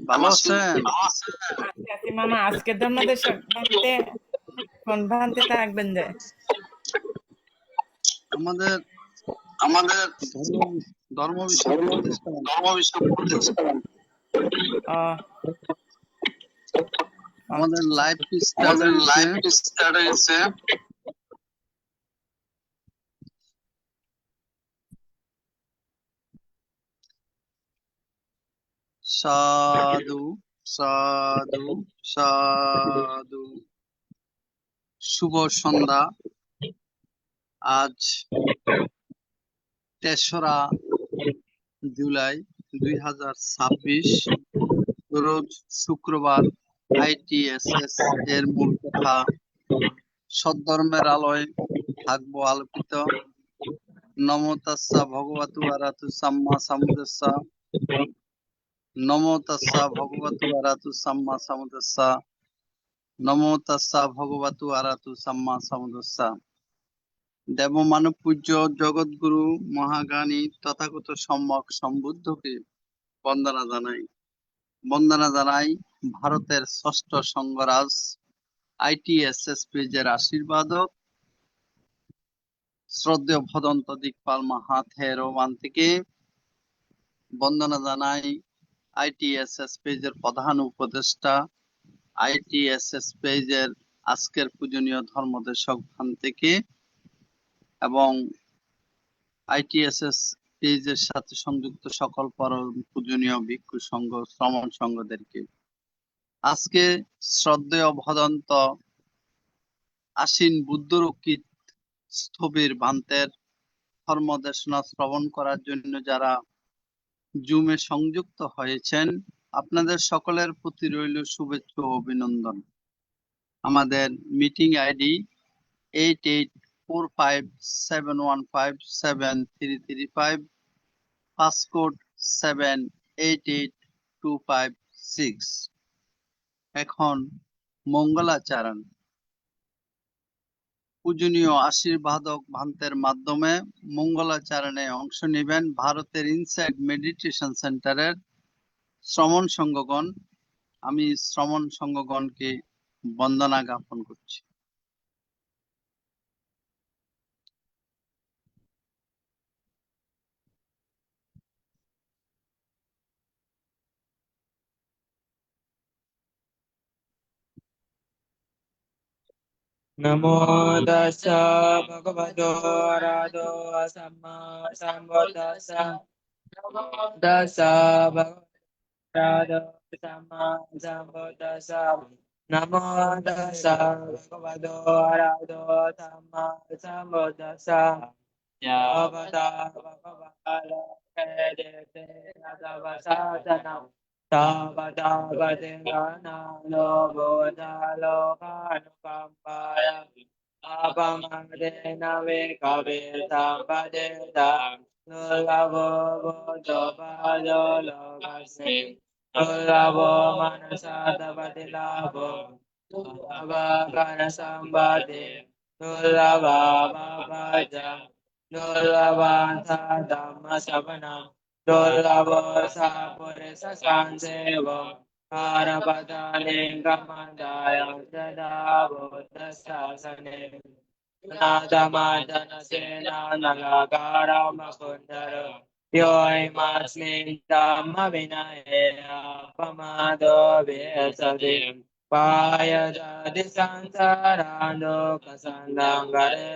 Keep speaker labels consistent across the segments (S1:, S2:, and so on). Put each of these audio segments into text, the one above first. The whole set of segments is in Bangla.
S1: ভালো আছেন?
S2: মামা আজকে ধর্মদের ভান্তে কোন ভান্তে থাকবেন যে
S1: আমাদের
S3: আমাদের
S1: ধর্ম ধর্ম বিষয়ক প্রতিষ্ঠান
S3: ধর্ম বিষয়ক প্রতিষ্ঠান
S1: আমাদের লাইফ স্টার্ট
S3: আমাদের
S1: হয়েছে
S3: লাইফ স্টার্ট হয়েছে
S1: সাধু সাধু সাধু। শুভ সন্ধ্যা। আজ ৩রা জুলাই ২০২৬, রোজ শুক্রবার। ITSS এর মূল কথা, সদ্ধর্মের আলোয় থাকবো আলোকিত। নমো তাস্সা ভগবতু আরাতু সাম্মা সাম্বুদ্দাসা। নমো তাস্সা ভগবতু আরাতু সাম্মা সাম্বুদ্দাসা। নমো তাস্সা ভগবতু আরাতু সাম্মা সাম্বুদ্দাসা। দেব মানব পূজ্য জগৎগুরু মহাজ্ঞানী তথাগত সম্যক সম্বুদ্ধকে বন্দনা জানাই। বন্দনা জানাই ভারতের ষষ্ঠ সংঘরাজ ITSS পেজের আশীর্বাদক শ্রদ্ধেয় ভদন্ত দিকপাল মাহাথের ওমান থেকে। বন্দনা জানাই ITSS পেজের প্রধান উপদেষ্টা, ITSS পেজের আজকের পূজনীয় ধর্মদেশক ভান থেকে, এবং ITSS পেজের সাথে সংযুক্ত সকল পরম পূজনীয় ভিক্ষু সংঘ, শ্রমণ সংঘদেরকে। আজকে শ্রদ্ধেয় ভদন্ত আশ্বিন বুদ্ধরক্ষিত স্থবির ভান্তের ধর্মদেশনা শ্রবণ করার জন্য যারা জুমে সংযুক্ত হয়েছেন, আপনাদের সকলের প্রতি রইল শুভেচ্ছা ও অভিনন্দন। আমাদের মিটিং আইডি 884571573335, পাসকোড 788256। এখন মঙ্গলাচরণ পূজনীয় আশীর্বাদক ভান্তের মাধ্যমে মঙ্গলাচরণে অংশ নেবেন ভারতের ইনসাইড মেডিটেশন সেন্টারের শ্রমণ সংঘগণ। আমি শ্রমণ সংঘগণকে বন্দনা জ্ঞাপন করছি।
S4: नमो तस्सा भगवतो अरहतो सम्मा सम्बुद्दस्सा। नमो तस्सा भगवतो अरहतो सम्मा सम्बुद्दस्सा। नमो तस्सा भगवतो अरहतो सम्मा सम्बुद्दस्सा। यावता भगवतो हेदेते नतवसातनम् तावता वदेगानालो बोधालोकानुकम्पाय आपमग्रेण विकविर्तापदेतां दुर्लभो बोधोपायो लोकस्मिन् दुर्लभो मनसातपतिलाभो दुर्लभगणसम्पदि दुर्लभावापजं दुर्लभान्ता धम्मश्रवणम् दुर्लभो सा पुरुष संसेवो कारपदालिङ्गमदाय ददा बुद्धशासने नादमादनसेनानलकारामकुन्दरो योऽयमस्मिन् धम्मविनये अपमादो विसति पायजति संसारान् लोकसन्दङ्गरे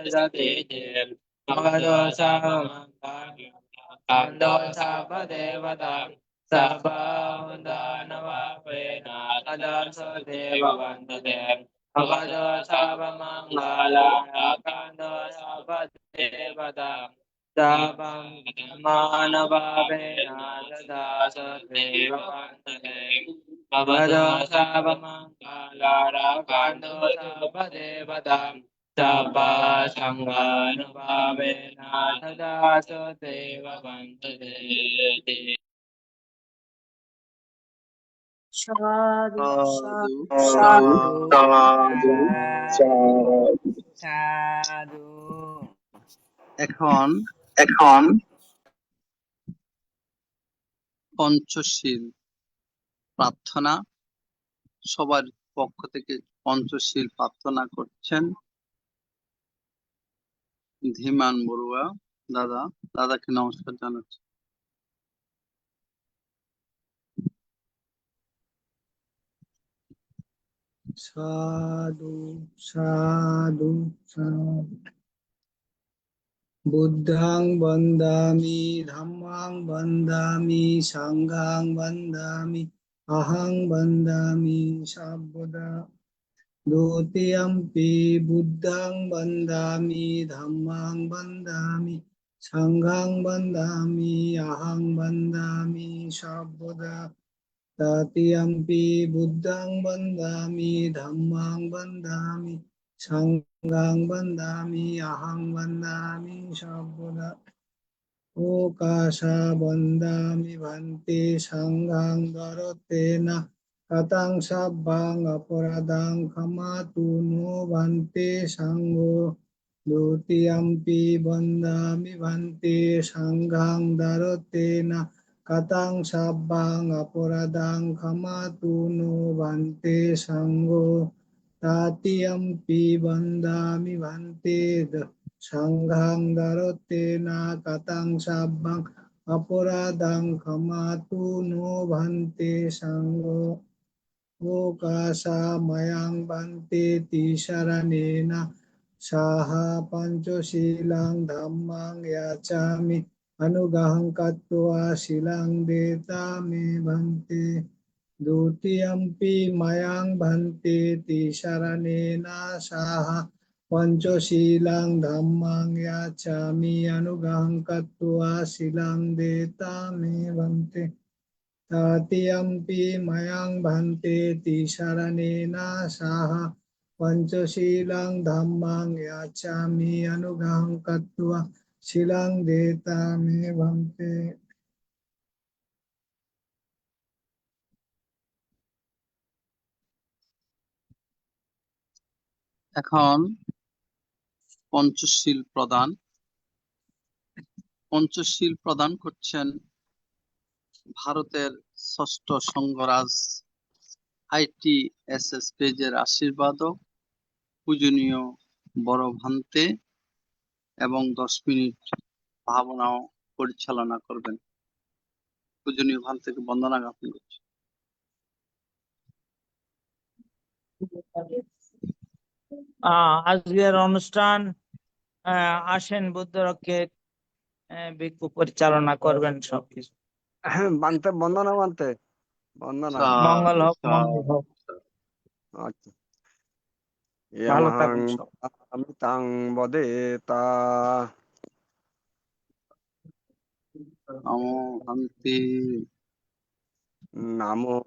S4: मगदोषमङ्गलम् Ando sabba devata sabba undanavapena tadanso deva vandate avado sabba mangala akando sabba devata sabam manavapena tadanso deva vandate avado sabba mangala akando sabba devata Sabba Sanghanubhavena Tadaso Deva Vantade.
S2: সাধু
S1: সাধু
S2: সাধু
S1: সাধু।
S2: সাধু।
S1: এখন
S3: এখন
S1: পঞ্চশীল প্রার্থনা সবার পক্ষ থেকে পঞ্চশীল প্রার্থনা করছেন ধীমান বড়ুয়া দাদাকে নমস্কার জানাচ্ছি।
S5: সাধু সাধু সাধু বুদ্ধাং বন্দামি ধম্মাং বন্দামি সাংঘাং বন্দামি অহং বন্দামি সাবদা দ্বিতীয়ম্পি বুদ্ধাং বন্দামি ধম্মাং বন্দামি সাংঘাং বন্দামি অহং বন্দামি সাবদা তৃতীয়ম্পি বুদ্ধাং বন্দামি ধম্মাং বন্দামি সাংঘাং বন্দামি অহং বন্দামি সাবদা ওকাশা বন্দামি ভান্তে সাংঘাং দরতেনা কতং সাব্বাং অপরাধাং ক্ষমাতু নো ভান্তে সাঙ্গো দ্বিতীয়ম্পি বন্দামি ভান্তে সাংঘাং দরতেনা কতং সাব্বাং অপরাধাং ক্ষমাতু নো ভান্তে সাঙ্গো তৃতীয়ম্পি বন্দামি ভান্তে সাংঘাং দরতেনা কতং সাব্বাং অপরাধাং ক্ষমাতু নো ভান্তে সাঙ্গো ওকাশা ময়াং ভান্তে তিসরণেনা সাহা পঞ্চশীলাং ধম্মাং ইয়াচামি অনুগ্রহং কত্বা শিলাং দেতামে ভান্তে দ্বিতীয়ম্পি ময়াং ভান্তে তিসরণেনা সাহা পঞ্চশীলাং ধম্মাং ইয়াচামি অনুগ্রহং কত্বা শিলাং দেতামে ভান্তে তৃতীয়ম্পি ময়াং ভান্তে তিসরণেনা সাহা পঞ্চশীলাং ধম্মাং ইয়াচামি অনুগ্রহং কত্বা শিলাং দেতামে ভান্তে।
S1: এখন পঞ্চশীল প্রদান করছেন ভারতের ষষ্ঠ সংঘরাজ ITSS পেজের আশীর্বাদক পূজনীয় বড় ভান্তে এবং 10 মিনিট ভাবনাও পরিচালনা করবেন। পূজনীয় ভান্তেকে বন্দনা জ্ঞাপন করছি।
S6: আজকের অনুষ্ঠান আসেন বুদ্ধরক্ষে ভিক্ষু পরিচালনা করবেন সবকিছু।
S7: বানতে বন্দনা বন্দনা
S6: মঙ্গল হোক মঙ্গল হোক।
S7: আচ্ছা
S6: ভালো
S7: ইয়ামাং
S6: থাকুন সব।
S7: অমিতাং বদেতা
S1: নমো ভান্তে
S7: নামো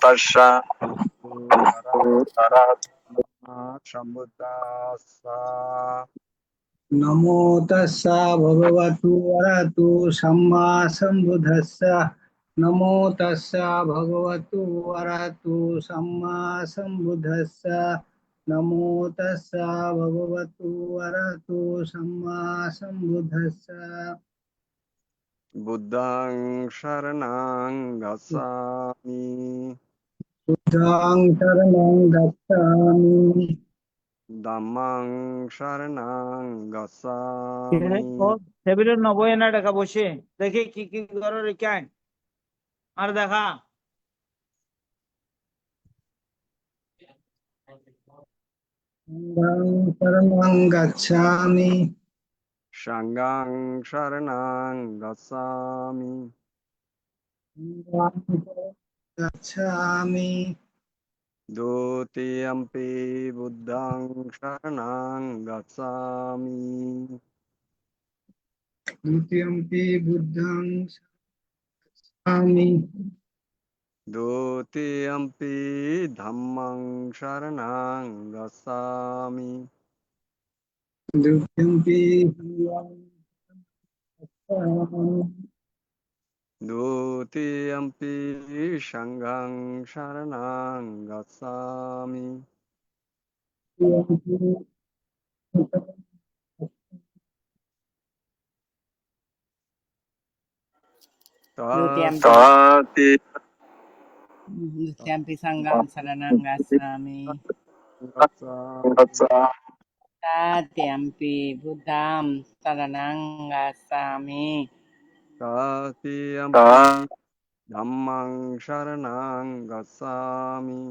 S3: তাস্যা
S7: সম্বুদ্ধাস্সা
S5: নমো তস্যা ভগবতু অরহতু সম্মা সম্বুদ্ধস্সা নমো তস্যা ভগবতু অরহতু সম্মা সম্বুদ্ধস্সা নমো তস্যা ভগবতু অরহতু সম্মা সম্বুদ্ধস্সা
S7: বুদ্ধং শরণং গচ্ছামি
S5: বুদ্ধং শরণং গচ্ছামি
S7: ধম্মং শরণং
S6: কে?
S7: গচ্ছামি
S6: ও টেবিলের 90 টাকা বসে দেখি কি কি ঘরে রেখে আর দেখা
S5: বুদ্ধং শরণং গচ্ছামি
S7: সংঘং শরণং গচ্ছামি
S5: গচ্ছামি
S7: দ্বিতীয়ম্পি বুদ্ধং শরণং গচ্ছামি
S5: দ্বিতীয়ম্পি বুদ্ধং শরণামি
S7: দ্বিতীয়ম্পি ধম্মং শরণং গচ্ছামি
S5: দ্বিতীয়ম্পি সংঘং শরণামি
S7: দ্বিতীয়ম্পি সংঘং শরণং গচ্ছামি
S5: দ্বিতীয়ম্পি
S2: দ্বিতীয়াম্পি
S3: তাতি
S2: Dutiyampi sangham saranang gacchami.
S7: gacchami.
S2: Tatiyampi buddham saranang gacchami.
S7: Tatiyampi dhammang sharanang gacchami.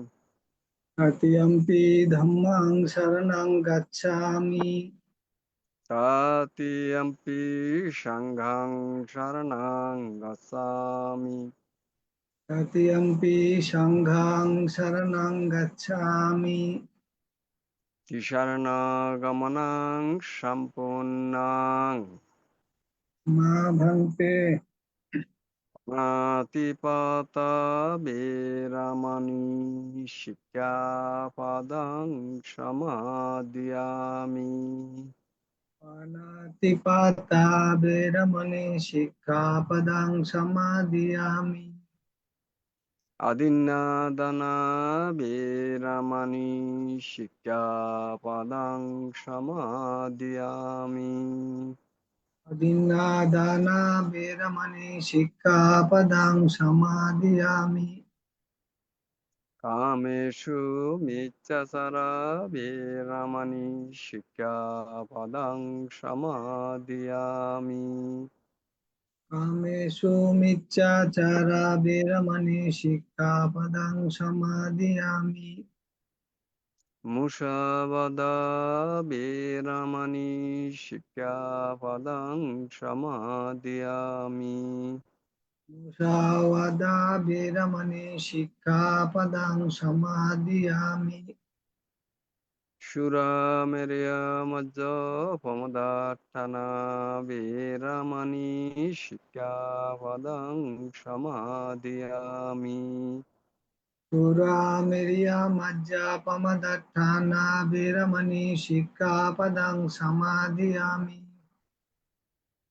S5: Tatiyampi dhammang saranang gacchami.
S7: Tatiyampi sanghang sharanang gacchami.
S5: Tatiyampi sanghang saranang gacchami.
S7: Tisharana sampunnang
S5: Ma bhante
S7: Natipata Veramani Shikyapadang Samadhyami.
S5: panatipata veramani sikkhapadang samadhiyami.
S7: Adinadana Veramani Shikyapadang Samadhyami.
S5: Adinadana veramani sikkhapadang samadhiyami.
S7: Kameshu Mityasara Veramani Shikyapadang Samadhyami.
S5: Kamesu miccachara veramani sikkhapadang samadhiyami.
S7: Mushavada Veramani Shikyapadang Samadhyami.
S5: Musavada veramani sikkhapadang samadhiyami.
S7: Shura Merya Majja Pamadatthana Veramani Shikyapadang Samadhyami.
S5: Sura meriya majja pamadatthana veramani sikkhapadang samadhiyami.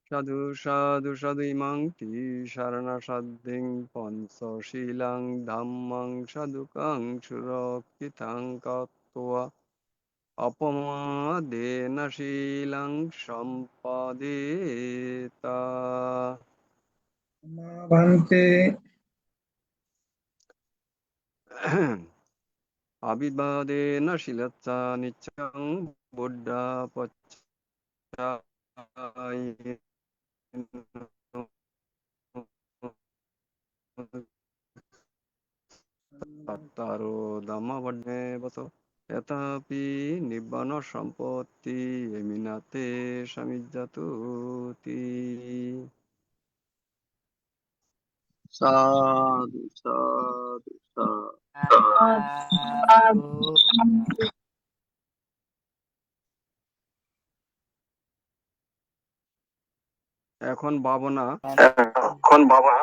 S7: Sadhu sadhu sadhu imang ti sharana saddhing pansa shilang dhammang sadhukang surakitang katva apamadena shilang sampadeta.
S5: Bhante
S7: Abhivadena shilatsa nityang buddha pacayino Tattaro Dhammavadne Vaso Yatapi Nibbana Sampatti Eminate Samijjatuti.
S1: সাধু সাধু সাধু।
S2: Sadhu.
S7: এখন ভাবনা
S3: এখন বাবা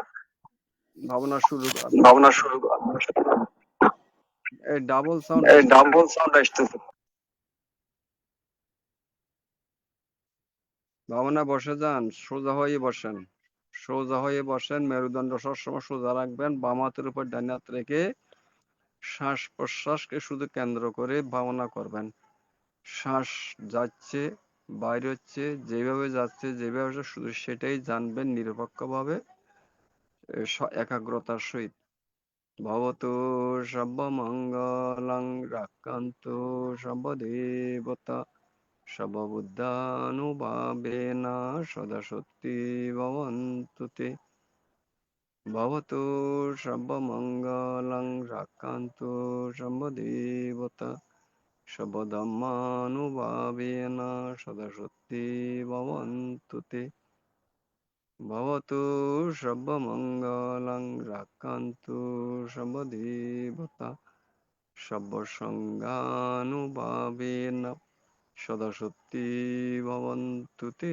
S7: ভাবনা শুরু
S3: ভাবনা শুরু
S7: এই ডাবল সাউন্ড
S3: এই ডাবল সাউন্ড আসতেছে।
S7: ভাবনা বসে যান, সোজা হয়ে বসেন, সোজা হয়ে বসেন, মেরুদণ্ড সবসময় সোজা রাখবেন, বাম হাতের উপর ডান হাত রেখে শ্বাস প্রশ্বাসকে শুধু কেন্দ্র করে ভাবনা করবেন। শ্বাস যাচ্ছে বাইরে হচ্ছে, যেভাবে যাচ্ছে যেভাবে আসছে শুধু সেটাই জানবেন নিরপেক্ষভাবে একাগ্রতার সহিত। ভবতু সর্বমঙ্গলং রাক্কান্তু সর্বদেবতা সর্ববুদ্ধানুভাবেনা সদা সত্যি ভবন্তু তে। ভবতু সর্বমঙ্গলং রাক্কান্তু সর্বদেবতা সর্বধম্মানুভাবেনা সদা সত্যি ভবন্তু তে। ভবতু সর্বমঙ্গলং রাক্কান্তু সর্বদেবতা সর্বসংঘানুভাবেনা সদা সত্যি ভবন্তু তে।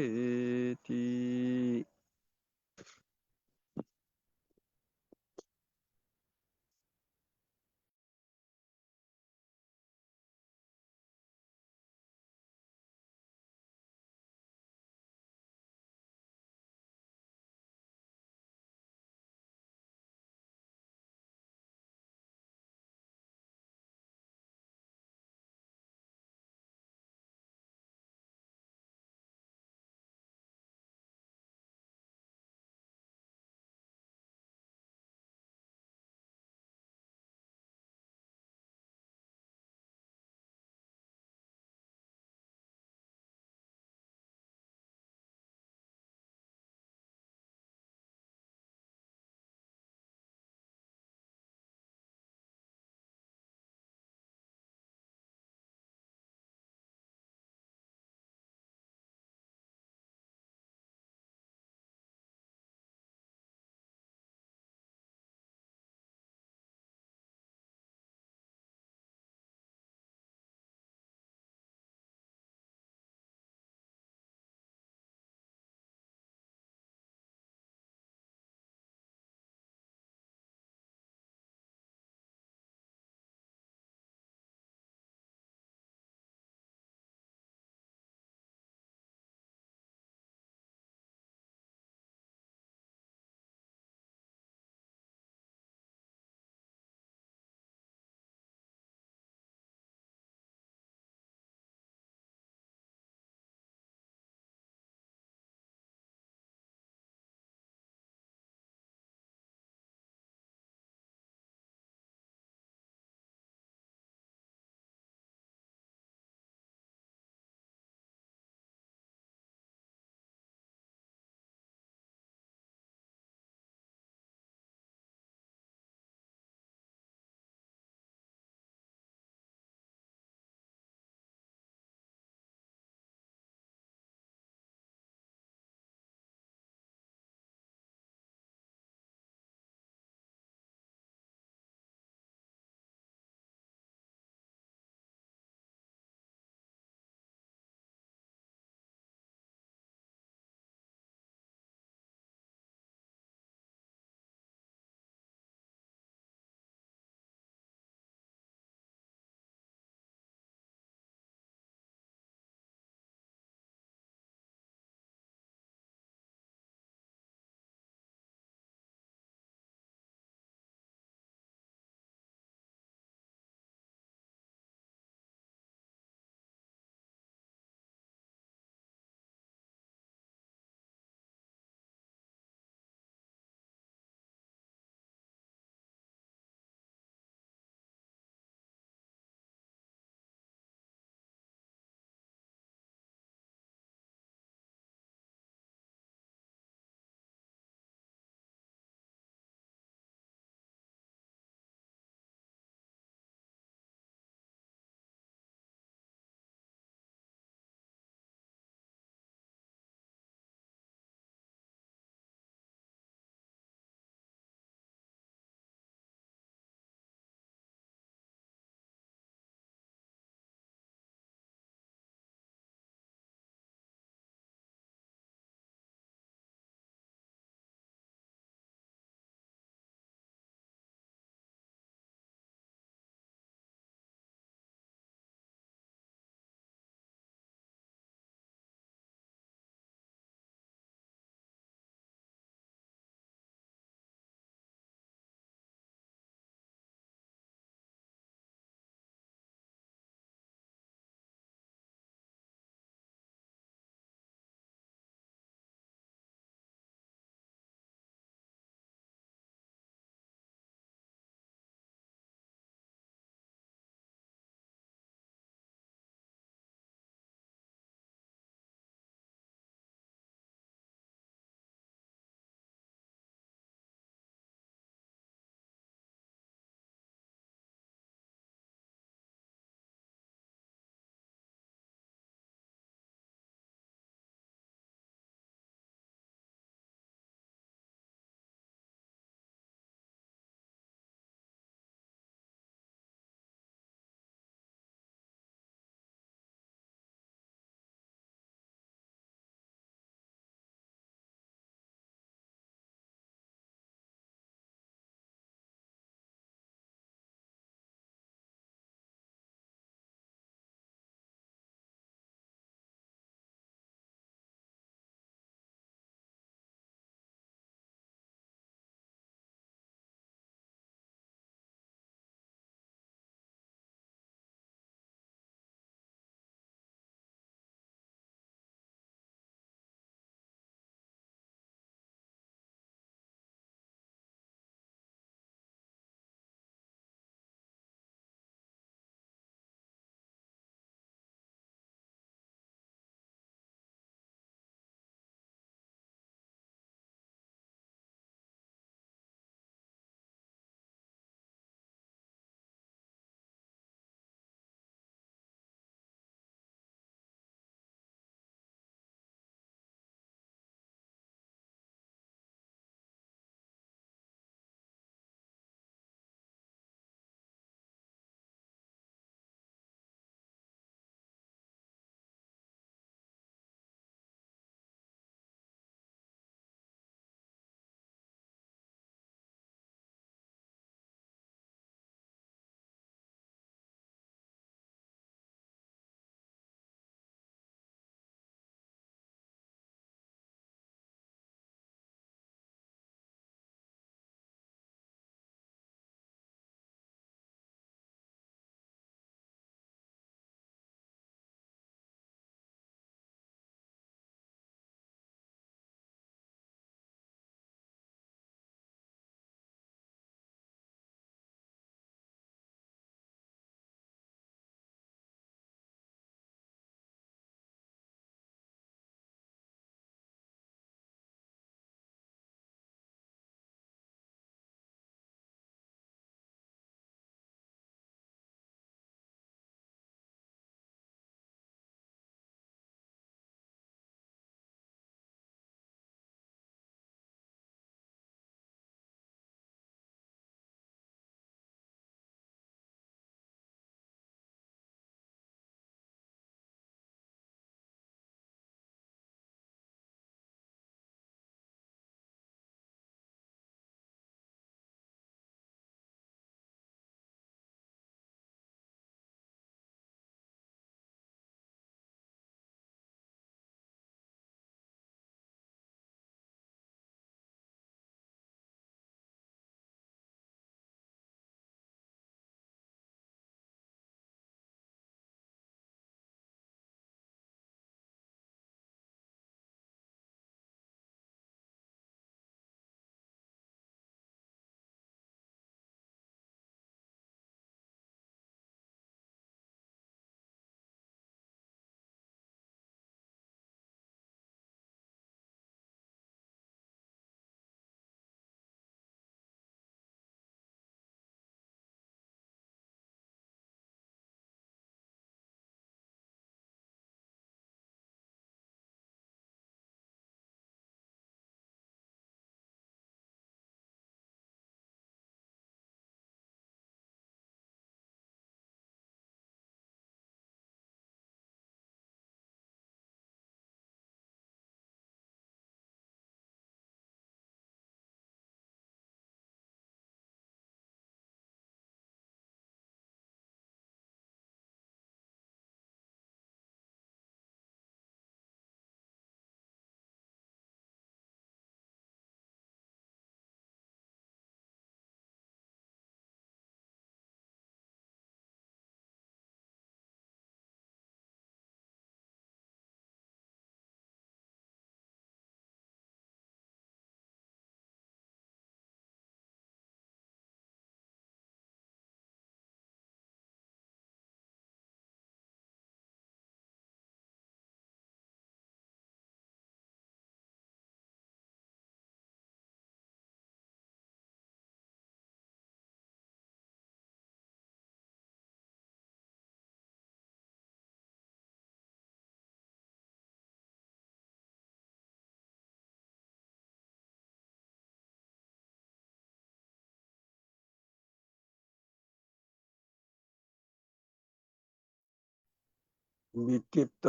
S7: বিক্ষিপ্ত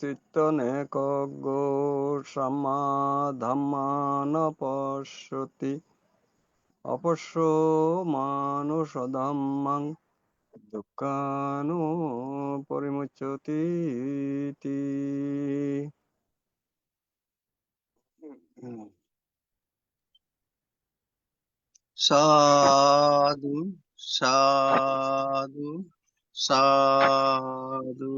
S7: চিত্ত নেকজ্ঞ সাম্মা ধাম্মান পশ্যতি অপশ্য মানুষ ধাম্মাং দুঃখানু পরিমুচ্যতি ইতি।
S1: সাধু সাধু সাধু।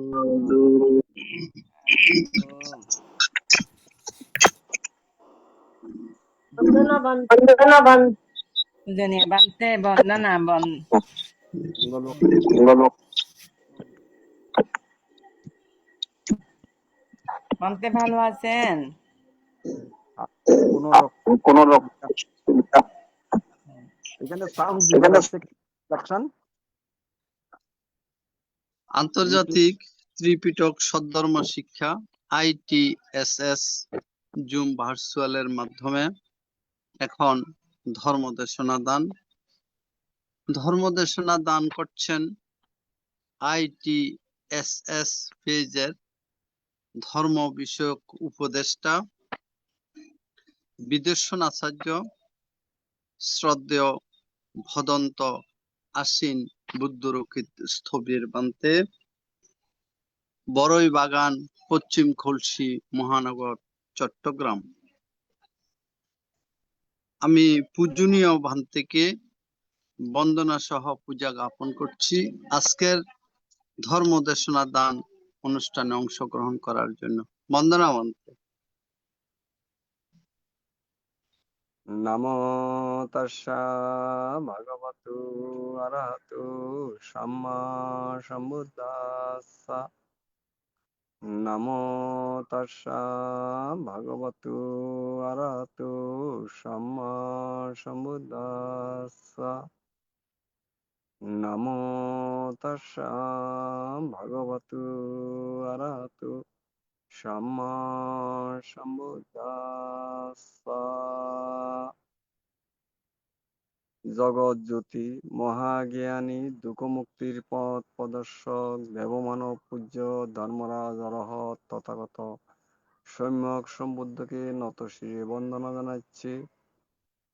S2: দুনিয়া বানতে বন্দনা বন
S7: বলো।
S2: বানতে ভালো আছেন?
S7: কোন রকম
S3: কোন রকম
S7: এখানে সাউন্ড দিতে পারছে ইনস্ট্রাকশন।
S1: আন্তর্জাতিক ত্রিপিটক সদ্ধর্ম শিক্ষা ITSS জুম ভার্চুয়ালের মাধ্যমে এখন ধর্মদেশনা দান করছেন ITSS পেজের ধর্ম বিষয়ক উপদেষ্টা বিদর্শন আচার্য শ্রদ্ধেয় ভদন্ত আশ্বিন বুদ্ধরক্ষিত স্থবির বান্তে, বড়ই বাগান, পশ্চিম খুলশী মহানগর, চট্টগ্রাম। আমি পূজনীয় ভান্তেকে বন্দনা সহ পূজা জ্ঞাপন করছি আজকের ধর্ম দেশনা দান অনুষ্ঠানে অংশগ্রহণ করার জন্য। বন্দনা ভান্তে।
S7: নমো তাস্সা ভগবতু আরহাতু সাম্মা সম্বুদ্ধাস্সা। নমো তাস্সা ভগবতু আরহাতু সাম্মা সম্বুদ্ধাস্সা। নমো তাস্সা ভগবতু আরহাতু সাম্মা সম্বুদ্ধাস্সা। জগৎ জ্যোতি মহাজ্ঞানী দুঃখমুক্তির পথ প্রদর্শক দেবমানব পূজ্য ধর্মরাজ অরহত তথাগত সম্যক সম্বুদ্ধকে নতশিরে বন্দনা জানাচ্ছি।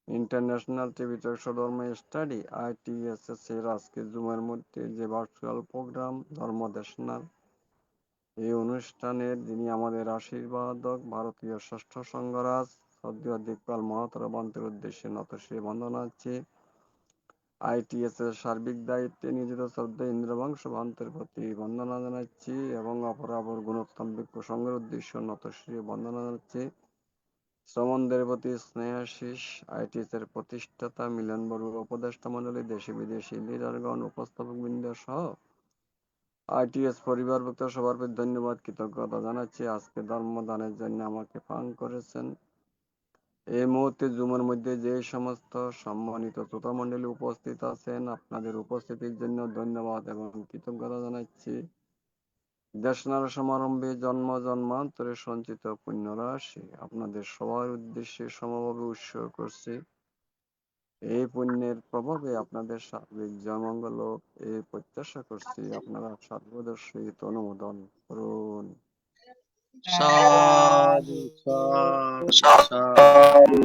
S7: ইন্টারন্যাশনাল ত্রিপিটক সধর্ম স্টাডি ITSS এর আজকে জুমের মধ্যে যে ভার্চুয়াল প্রোগ্রাম ধর্মদেশনার এই অনুষ্ঠানের যিনি আমাদের আশীর্বাদক ভারতীয় ষষ্ঠ সংঘরাজ শ্রদ্ধেয় দিকপাল মহাতর বান্তের উদ্দেশ্যে নতশিরে বন্দনা জানাচ্ছি। ITSS এর সার্বিক দায়িত্বে নিয়োজিত শ্রদ্ধেয় ইন্দ্রবংশ ভান্তের প্রতি বন্দনা জানাচ্ছি এবং অপরাপর গুণোত্তম্বিক প্রসঙ্গের উদ্দেশ্যে নতশিরে বন্দনা জানাচ্ছি। শ্রমণদের প্রতি স্নেহাশিস ITSS এর প্রতিষ্ঠাতা মিলন বড়ুয়া উপদেষ্টা মণ্ডলী দেশি বিদেশি লিডারগণ উপস্থাপক বৃন্দ সহ ITSS পরিবারভুক্ত সবার প্রতি ধন্যবাদ কৃতজ্ঞতা জানাচ্ছি আজকে ধর্মদানের জন্য আমাকে পান করেছেন। এই মুহূর্তে জুমের মধ্যে যে সমস্ত সম্মানিত শ্রোতা মণ্ডলী উপস্থিত আছেন আপনাদের উপস্থিতির জন্য ধন্যবাদ এবং কৃতজ্ঞতা জানাচ্ছি। দেশনার সমারম্ভে জন্ম জন্মান্তরে সঞ্চিত পুণ্য রাশি আপনাদের সবার উদ্দেশ্যে সমভাবে উৎসর্গ করছি। এই পুণ্যের প্রভাবে আপনাদের সার্বিক জয়মঙ্গল এই প্রত্যাশা করছি আপনারা সর্বদার সহিত অনুমোদন করুন।
S1: সাধু সাধু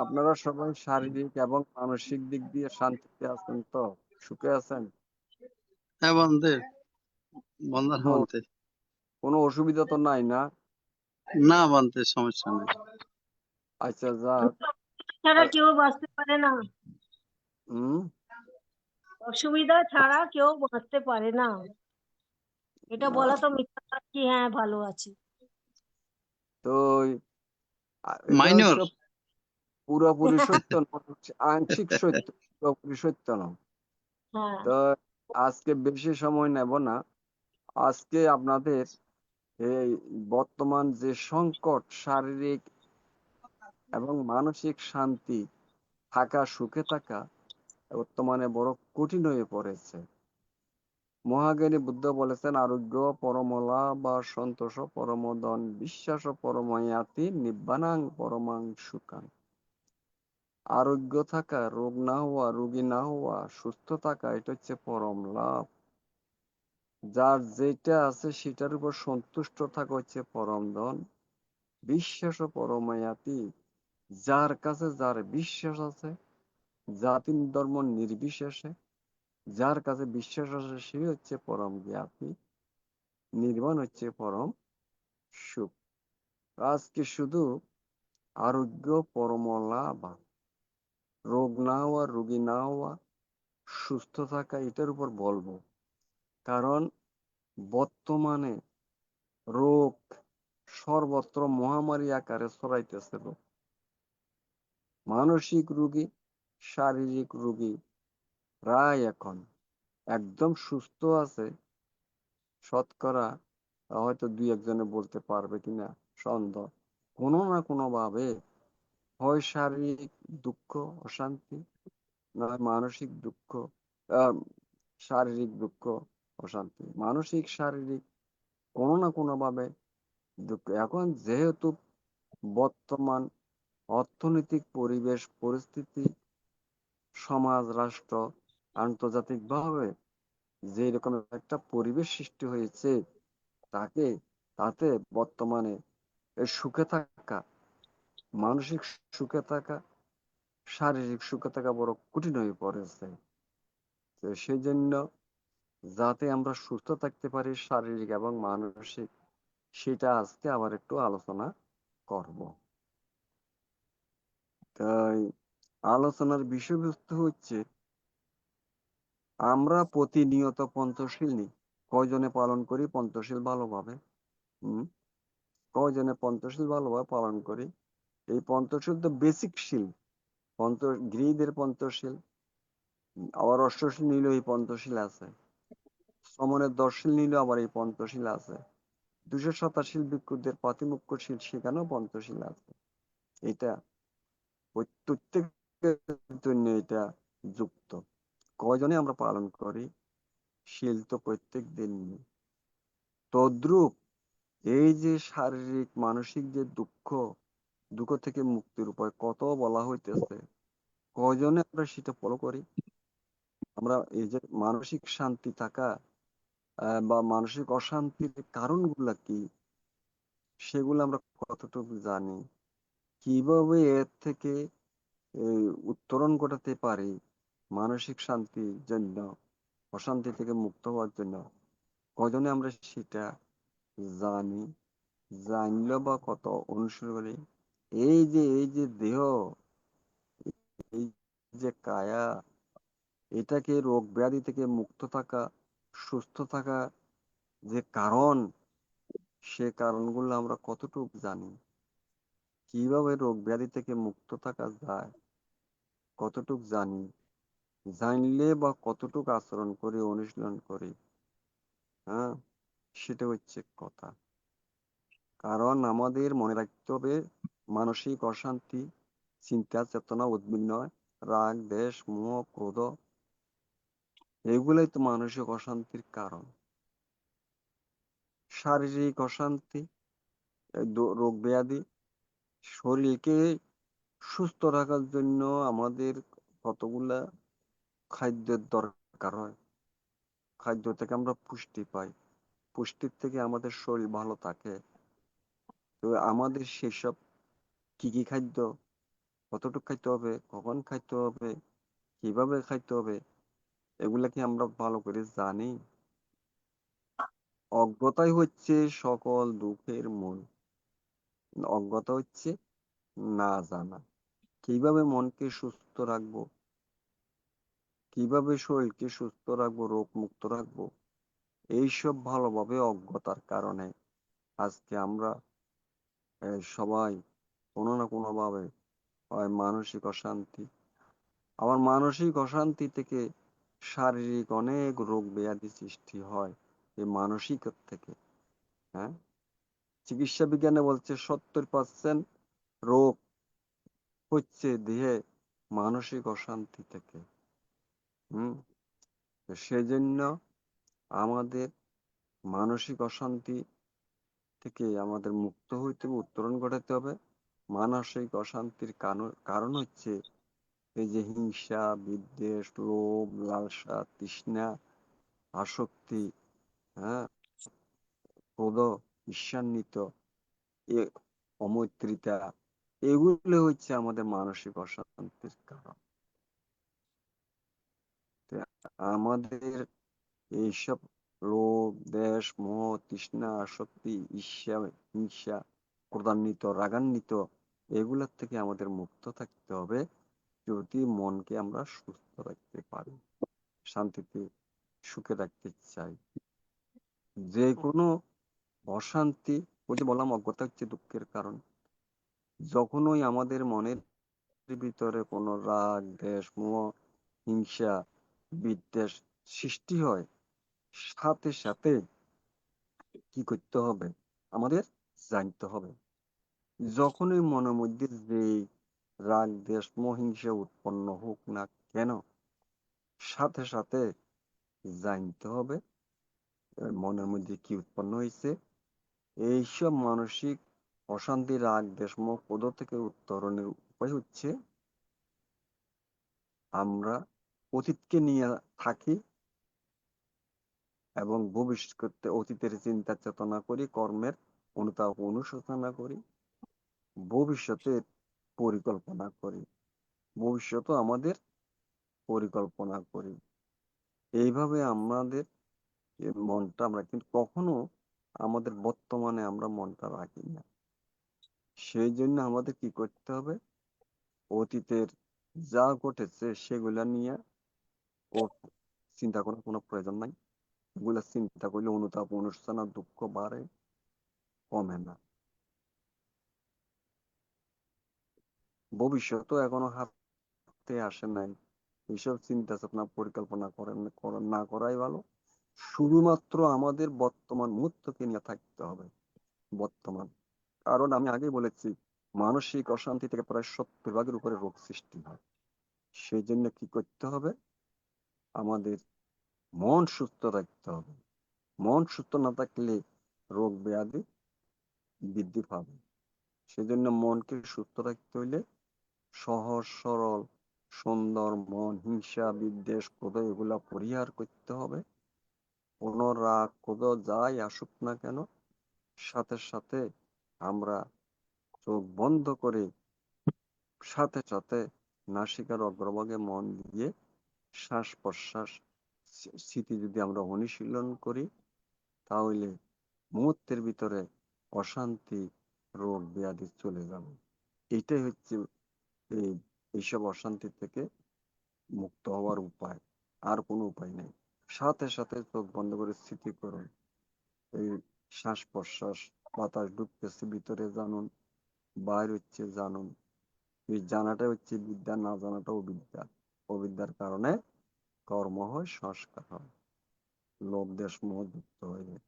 S7: আপনারা সবাই শারীরিক এবং মানসিক দিক দিয়ে শান্তিতে আছেন তো, সুখে আছেন?
S1: হ্যাঁ বন্দে, বন্দনা ভান্তে।
S7: কোনো অসুবিধা তো নাই না?
S1: না ভান্তে, সমস্যা নেই।
S7: আচ্ছা যাক।
S8: ছাড়া কেউ বাঁচতে পারে না। অসুবিধা ছাড়া কেউ বাঁচতে পারে না, এটা বলা তো মিথ্যা কি? হ্যাঁ ভালো আছি।
S7: তো
S1: মাইনর
S7: পুরোপুরি সত্য নয়, আংশিক সত্য, পুরোপুরি সত্য নয়।
S8: হ্যাঁ
S7: তো আজকে বেশি সময় নেব না। আজকে আপনাদের এই বর্তমান যে সংকট, শারীরিক এবং মানসিক শান্তি থাকা, সুখে থাকা বর্তমানে বড় কঠিন হয়ে পড়েছে। মহাজ্ঞানী বুদ্ধ বলেছেন আরোগ্য পরমলা বা সন্তোষ পরমদন বিশ্বাস পরময়াতি নিব্বানাং পরমাং সুখাং। আরোগ্য থাকা, রোগ না হওয়া, রোগী না হওয়া, সুস্থ থাকা, এটা হচ্ছে পরম লাভ। যার যেটা আছে সেটার উপর সন্তুষ্ট থাকা হচ্ছে পরম ধন। বিশ্বাস ও পরমায়াতি, যার কাছে যার বিশ্বাস আছে, জাতি ধর্ম নির্বিশেষে যার কাছে বিশ্বাস আছে, সে হচ্ছে পরম জ্ঞাতি। নির্বাণ হচ্ছে পরম সুখ। আজকে শুধু আরোগ্য, পরম লাভ, রোগ না হওয়া, রোগী না হওয়া, সুস্থ থাকা, এটার উপর বলবো। কারণ বর্তমানে রোগ সর্বত্র মহামারী আকারে ছড়াইতেছে। মানসিক রোগী, শারীরিক রোগী প্রায় এখন একদম সুস্থ আছে শতকরা হয়তো দুই একজনে বলতে পারবে কিনা সন্দেহ। কোনো না কোনো ভাবে হয় শারীরিক দুঃখ অশান্তি, নয় মানসিক দুঃখ, আহ, শারীরিক দুঃখ অশান্তি, মানসিক শারীরিক কোনো না কোনো ভাবে দুঃখ। এখন যেহেতু বর্তমান অর্থনৈতিক পরিবেশ পরিস্থিতি, সমাজ রাষ্ট্র আন্তর্জাতিকভাবে যে রকম একটা পরিবেশ সৃষ্টি হয়েছে, তাকে তাতে বর্তমানে সুখে থাকা, মানসিক সুখে থাকা, শারীরিক সুখে থাকা বড় কঠিন হয়ে পড়েছে। তো সেই জন্য যাতে আমরা সুস্থ থাকতে পারি শারীরিক এবং মানসিক, সেটা আজকে আবার একটু আলোচনা করব। তাই আলোচনার বিষয়বস্তু হচ্ছে, আমরা প্রতিনিয়ত পঞ্চশীল নিই। কয়জনে পালন করি পঞ্চশীল ভালোভাবে? কয়জনে পঞ্চশীল ভালোভাবে পালন করি? এই পঞ্চশীল তো বেসিক শীল। গৃহীদের পঞ্চশীল, আবার অষ্টশীল নিলেও এই পঞ্চশীল আছে, শ্রমণের দশশীল নিলেও আবার এই পঞ্চশীল আছে, 227 ভিক্ষুদের পাতিমুখ্য শীল, সেখানেও পঞ্চশীল আছে। এটা প্রত্যেকের জন্য এটা যুক্ত। কয়জনে আমরা পালন করি? শীল তো প্রত্যেক দিন নিই। তদ্রূপ এই যে শারীরিক মানসিক যে দুঃখ, দুঃখ থেকে মুক্তির উপায় কত বলা হইতেছে, কয়জনে আমরা সেটা ফলো করি? আমরা এই যে মানসিক শান্তি থাকা বা মানসিক অশান্তির কারণগুলা কি, সেগুলো আমরা কতটুকু জানি? কিভাবে এর থেকে উত্তরণ ঘটাতে পারি মানসিক শান্তির জন্য, অশান্তি থেকে মুক্ত হওয়ার জন্য, কজনে আমরা সেটা জানি? জানলেও বা কত অনুসরণ করি? এই যে দেহ, এই যে কায়া, এটাকে রোগ ব্যাধি থেকে মুক্ত থাকা, সুস্থ থাকা যে কারণ, সে কারণগুলো আমরা কতটুকু জানি? কিভাবে রোগ ব্যাধি থেকে মুক্ত থাকা যায় কতটুকু জানি? জানলে বা কতটুকু আচরণ করি, অনুশীলন করি? হ্যাঁ, সেটা হচ্ছে কথা। কারণ আমাদের মনে রাখতে হবে, মানসিক অশান্তি, চিন্তা চেতনা উদ্বিগ্ন, রাগ দ্বেষ মোহ ক্রোধ, এগুলোই তো মানসিক অশান্তির কারণ। শারীরিক অশান্তি, রোগ ব্যাধি, শরীরকে সুস্থ রাখার জন্য আমাদের কতগুলা খাদ্যের দরকার হয়। খাদ্য থেকে আমরা পুষ্টি পাই, পুষ্টির থেকে আমাদের শরীর ভালো থাকে। তো আমাদের সেসব কি কি খাদ্য, কতটুকু খাইতে হবে, কখন খাইতে হবে, কিভাবে খাইতে হবে, এগুলা কি আমরা ভালো করে জানি? অজ্ঞতাই হচ্ছে সকল দুঃখের মূল। অজ্ঞতা হচ্ছে না জানা। কিভাবে মনকে সুস্থ রাখবো, কিভাবে শরীরকে সুস্থ রাখবো, রোগ মুক্ত রাখবো, এইসব ভালোভাবে অজ্ঞতার কারণে আজকে আমরা সবাই কোনো না কোনো ভাবে হয় মানসিক অশান্তি, আবার মানসিক অশান্তি থেকে শারীরিক অনেক রোগ ব্যাধি সৃষ্টি হয় এই মানসিক থেকে। হ্যাঁ, চিকিৎসা বিজ্ঞানে বলছে 70% রোগ হচ্ছে দেহে মানসিক অশান্তি থেকে। সেজন্য আমাদের মানসিক অশান্তি থেকে আমাদের মুক্ত হইতে হবে, উত্তরণ ঘটাতে হবে। মানসিক অশান্তির কারণ হচ্ছে এই যে হিংসা, বিদ্বেষ, লোভ, লালসা, তৃষ্ণা, আসক্তি, হ্যাঁ, ক্রোধ, ঈর্ষান্বিত, এ অমৈত্রিতা, এগুলো হচ্ছে আমাদের মানসিক অশান্তির কারণ। তো আমাদের এইসব লোভ, দেশ, মোহ, তৃষ্ণা, আসক্তি, ঈর্ষা, হিংসা, ক্রোধান্বিত, রাগান্বিত, এগুলোর থেকে আমাদের মুক্ত থাকতে হবে যদি মনকে আমরা সুস্থ রাখতে পারি, শান্তিতে, সুখে রাখতে চাই। যে কোনো অশান্তি, ওই যে বললাম অজ্ঞতা হচ্ছে দুঃখের কারণ। যখনই আমাদের মনের ভিতরে কোনো রাগ, দ্বেষ, মোহ, হিংসা, বিদ্বেষ সৃষ্টি হয়, সাথে সাথে কি করতে হবে? আমাদের জানতে হবে। যখনই মনের মধ্যে যে রাগ, দ্বেষ, মোহ, হিংসা উৎপন্ন হোক না কেন, সাথে সাথে জানতে হবে মনের মধ্যে কি উৎপন্ন হয়েছে। এইসব মানসিক অশান্তি, রাগ, দ্বেষ, মোহ, ক্রোধ থেকে উত্তরণের উপায় হচ্ছে আমরা অতীতকে নিয়ে থাকি এবং ভবিষ্যতে অতীতের চিন্তা চেতনা করি, কর্মের অনুতাপ অনুশোচনা করি, ভবিষ্যতের পরিকল্পনা করি, ভবিষ্যতেও আমাদের পরিকল্পনা করি। এইভাবে আমাদের মনটা আমরা কিন্তু কখনো আমাদের বর্তমানে আমরা মনটা রাখি না। সেই জন্য আমাদের কি করতে হবে? অতীতের যা ঘটেছে সেগুলা নিয়ে ও চিন্তা করার কোনো প্রয়োজন নাই। এগুলা চিন্তা করলে অনুতাপ অনুশোচনা দুঃখ বাড়ে, কমে না। ভবিষ্যতও এখনো হাতে আসে নাই, এইসব চিন্তা চেতনা পরিকল্পনা না করাই ভালো। শুধুমাত্র আমাদের বর্তমান মুহূর্তকে নিয়ে থাকতে হবে, বর্তমান। কারণ আমি আগেই বলেছি, মানসিক অশান্তি থেকে প্রায় 70% উপরে রোগ সৃষ্টি হয়। সেই জন্য কি করতে হবে? আমাদের মন সুস্থ রাখতে হবে। মন সুস্থ না থাকলে রোগ ব্যাধি বৃদ্ধি পাবে। সেজন্য মনকে সুস্থ রাখতে হইলে সহজ সরল সুন্দর মন, হিংসা, বিদ্বেষ, ক্রোধ এগুলা পরিহার করতে হবে। কোনো রাগ, ক্রোধ যাই আসুক না কেন, সাথে সাথে আমরা চোখ বন্ধ করে সাথে সাথে নাসিকার অগ্রভাগে মন দিয়ে শ্বাস প্রশ্বাস স্মৃতি যদি আমরা অনুশীলন করি, তাহলে মুহূর্তের ভিতরে অশান্তি, রোগ ব্যাধি চলে যাবে। এটাই হচ্ছে এইসব অশান্তি থেকে মুক্ত হওয়ার উপায়, আর কোনো উপায় নেই। সাথে সাথে চোখ বন্ধ করে স্মৃতি করুন, এই শ্বাস প্রশ্বাস, বাতাস ঢুকতেছে ভিতরে জানুন, বাইর হচ্ছে জানুন। এই জানাটা হচ্ছে বিদ্যা, না জানাটাও বিদ্যা। অবিদ্যার কারণে কর্ম হয়, সংস্কার হয়, লোভ দেশ মোহ যুক্ত হয়ে যায়।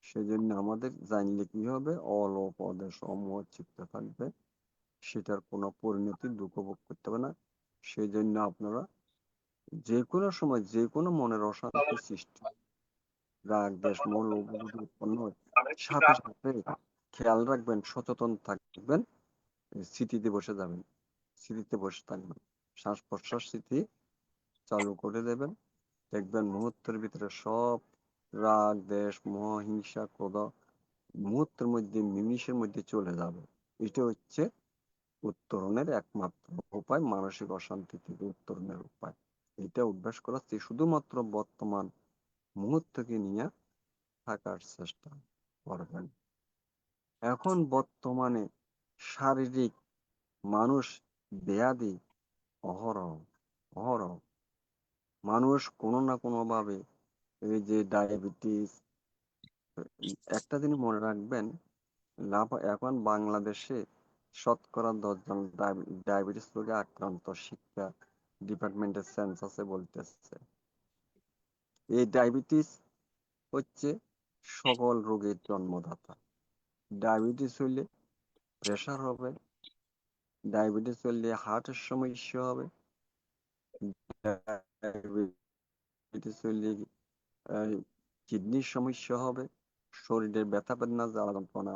S7: সেই জন্য আমাদের জানলে কি হবে? অলোভ অদেশ অমোহ চিত্তে থাকবে, সেটার কোনো পরিণতি দুঃখ ভোগ করতে হবে না। সেই জন্য আপনারা যে কোনো সময় যে কোনো মনের অশান্তি সৃষ্টি, রাগ দেশ মোহ লোভ যদি উৎপন্ন হয়, সাথে সাথে খেয়াল রাখবেন, সচেতন থাকবেন, স্মৃতিতে বসে যাবেন, স্মৃতিতে বসে থাকবেন, শ্বাস প্রশ্বাস স্মৃতি চালু করে দেবেন। দেখবেন মুহূর্তের ভিতরে সব রাগ দেশ মোহ হিংসা ক্রোধ মুহূর্তের মধ্যে, নিমিষের মধ্যে চলে যাবে। এটা হচ্ছে উত্তরণের একমাত্র উপায়, মানসিক অশান্তি থেকে উত্তরণের উপায়। এটা অভ্যাস করাচ্ছি, শুধুমাত্র বর্তমান মুহূর্তকে নিয়ে থাকার চেষ্টা করবেন। এখন বর্তমানে শারীরিক মানুষ ব্যাধি অহরহ অহরহ, মানুষ কোনো না কোনো ভাবে, এই যে ডায়াবেটিস, একটা জিনিস মনে রাখবেন, এখন বাংলাদেশে শতকরা 10 জন ডায়াবেটিস রোগে আক্রান্ত, শিক্ষা ডিপার্টমেন্টের সেন্সাসে বলতেছে। এই ডায়াবেটিস হচ্ছে সকল রোগের জন্মদাতা। ডায়াবেটিস হইলে প্রেশার হবে, ডায়াবেটিস হইলে হার্টের সমস্যা হবে, ডায়াবেটিস হইলে কিডনির সমস্যা হবে, শরীরের ব্যথা বেদনা জ্বালা যন্ত্রণা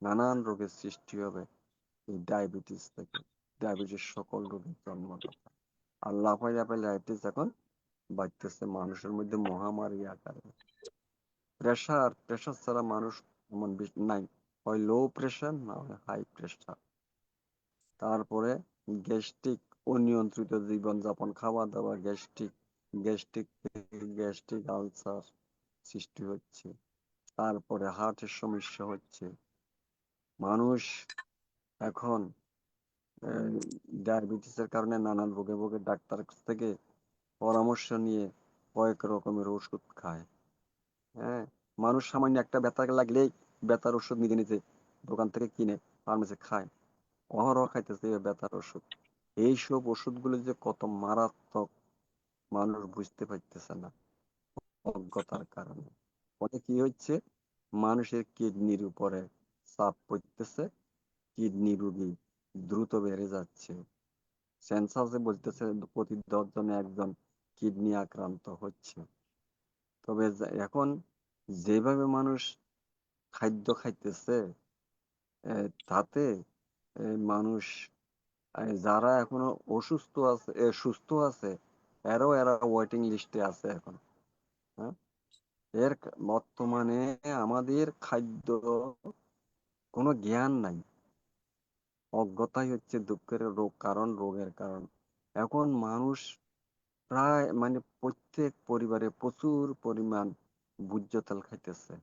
S7: নানান রোগের সৃষ্টি হবে এই ডায়াবেটিস থেকে। ডায়াবেটিস সকল রোগের জন্মদাতা। আর লাফাই লাফাই ডায়াবেটিস এখন বাড়তেছে মানুষের মধ্যে মহামারী আকারে। প্রেশার ছাড়া মানুষ এমন নাই, হয় লো প্রেশার না হয় হাই প্রেশার। তারপরে গ্যাস্ট্রিক, অনিয়ন্ত্রিত জীবনযাপন, খাওয়া দাওয়া, গ্যাস্ট্রিক আলসার সৃষ্টি হচ্ছে। তারপরে হার্টের সমস্যা হচ্ছে। মানুষ এখন ডায়াবেটিসের কারণে নানান রোগে ভোগে, ডাক্তার কাছ থেকে পরামর্শ নিয়ে কয়েক রকমের ওষুধ খায়। হ্যাঁ, মানুষ সামান্য একটা ব্যথা লাগলেই ব্যথার ওষুধ নিজে নিজে দোকান থেকে কিনে ফার্মেসি খায়, অহরহ খাইতেছে এই ব্যথার ওষুধ। এইসব ওষুধগুলো যে কত মারাত্মক মানুষ বুঝতে পারতেছে না অজ্ঞতার কারণে। ফলে কি হচ্ছে, মানুষের কিডনির উপরে চাপ পড়তেছে, কিডনি রোগী দ্রুত বেড়ে যাচ্ছে। সেন্সাসে বলতেছে প্রতি 10 জনে একজন কিডনি আক্রান্ত হচ্ছে। তবে এখন যেভাবে মানুষ খাদ্য খাইতেছে, তাতে মানুষ যারা এখনো অসুস্থ আছে, সুস্থ আছে, এরা ওয়েটিং লিস্টে আছে এখন। হ্যাঁ, বর্তমানে আমাদের খাদ্য কোনো জ্ঞান নাই, অজ্ঞতাই হচ্ছে দুঃখের রোগের কারণ। এখন মানুষ প্রায় মানে প্রত্যেক পরিবারে প্রচুর পরিমাণ ভোজ্য তেল খাইতেছে।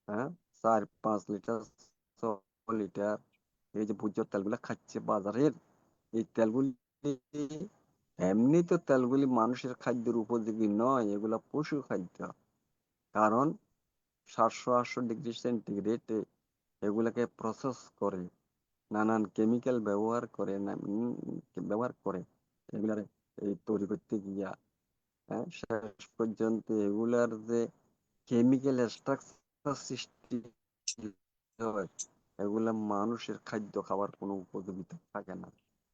S7: হ্যাঁ, 4-5 লিটার 6 লিটার এই যে ভোজ্য তেলগুলো খাচ্ছে বাজারের, এই তেলগুলি এমনি তো তেলগুলি মানুষের খাদ্যের উপযোগী নয়, এগুলা পশু খাদ্য। কারণ 700-800 ডিগ্রি সেন্টিগ্রেডে এগুলাকে প্রসেস করে, নানান কেমিক্যাল ব্যবহার করে এগুলার এই তৈরি করতে গিয়া, হ্যাঁ, শেষ পর্যন্ত এগুলার যে কেমিক্যাল স্ট্রাকচার সৃষ্টি হয়, এগুলা মানুষের খাদ্য খাবার কোনো উপযোগিতা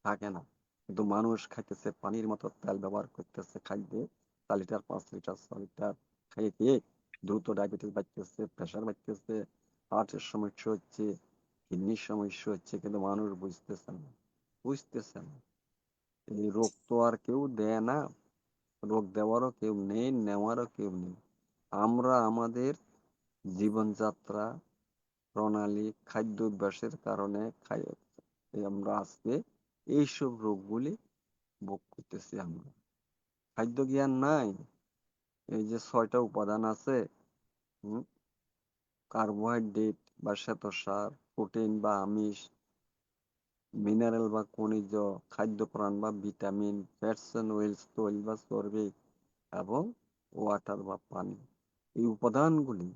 S7: থাকে না। কিন্তু মানুষ খাইতেছে পানির মতো তেল ব্যবহার করতেছে খাদ্যে, 4 লিটার 5 লিটার 6 লিটার খাইয়ে খেয়ে দ্রুত ডায়াবেটিস বাড়তেছে, প্রেশার বাড়তেছে, হার্টের সমস্যা হচ্ছে, কিডনির সমস্যা হচ্ছে। কিন্তু মানুষ বুঝতেছে না এই রোগ তো আর কেউ দেয় না, রোগ দেওয়ারও কেউ নেই, নেওয়ারও কেউ নেই। আমরা আমাদের জীবনযাত্রা প্রণালী, খাদ্যাভ্যাসের কারণে আমরা আজকে এইসব রোগগুলি ভোগ করতেছি। আমরা খাদ্য জ্ঞান নাই। এই যে 6টা উপাদান আছে, কার্বোহাইড্রেট বা শ্বেতসার, প্রোটিন বা আমিষ, মিনারেল বা খনিজ, খাদ্যপ্রাণ বা ভিটামিন, ফ্যাটস এন্ড অয়েলস তৈল বা চর্বি, এবং ওয়াটার বা পানি। এই উপাদানগুলি,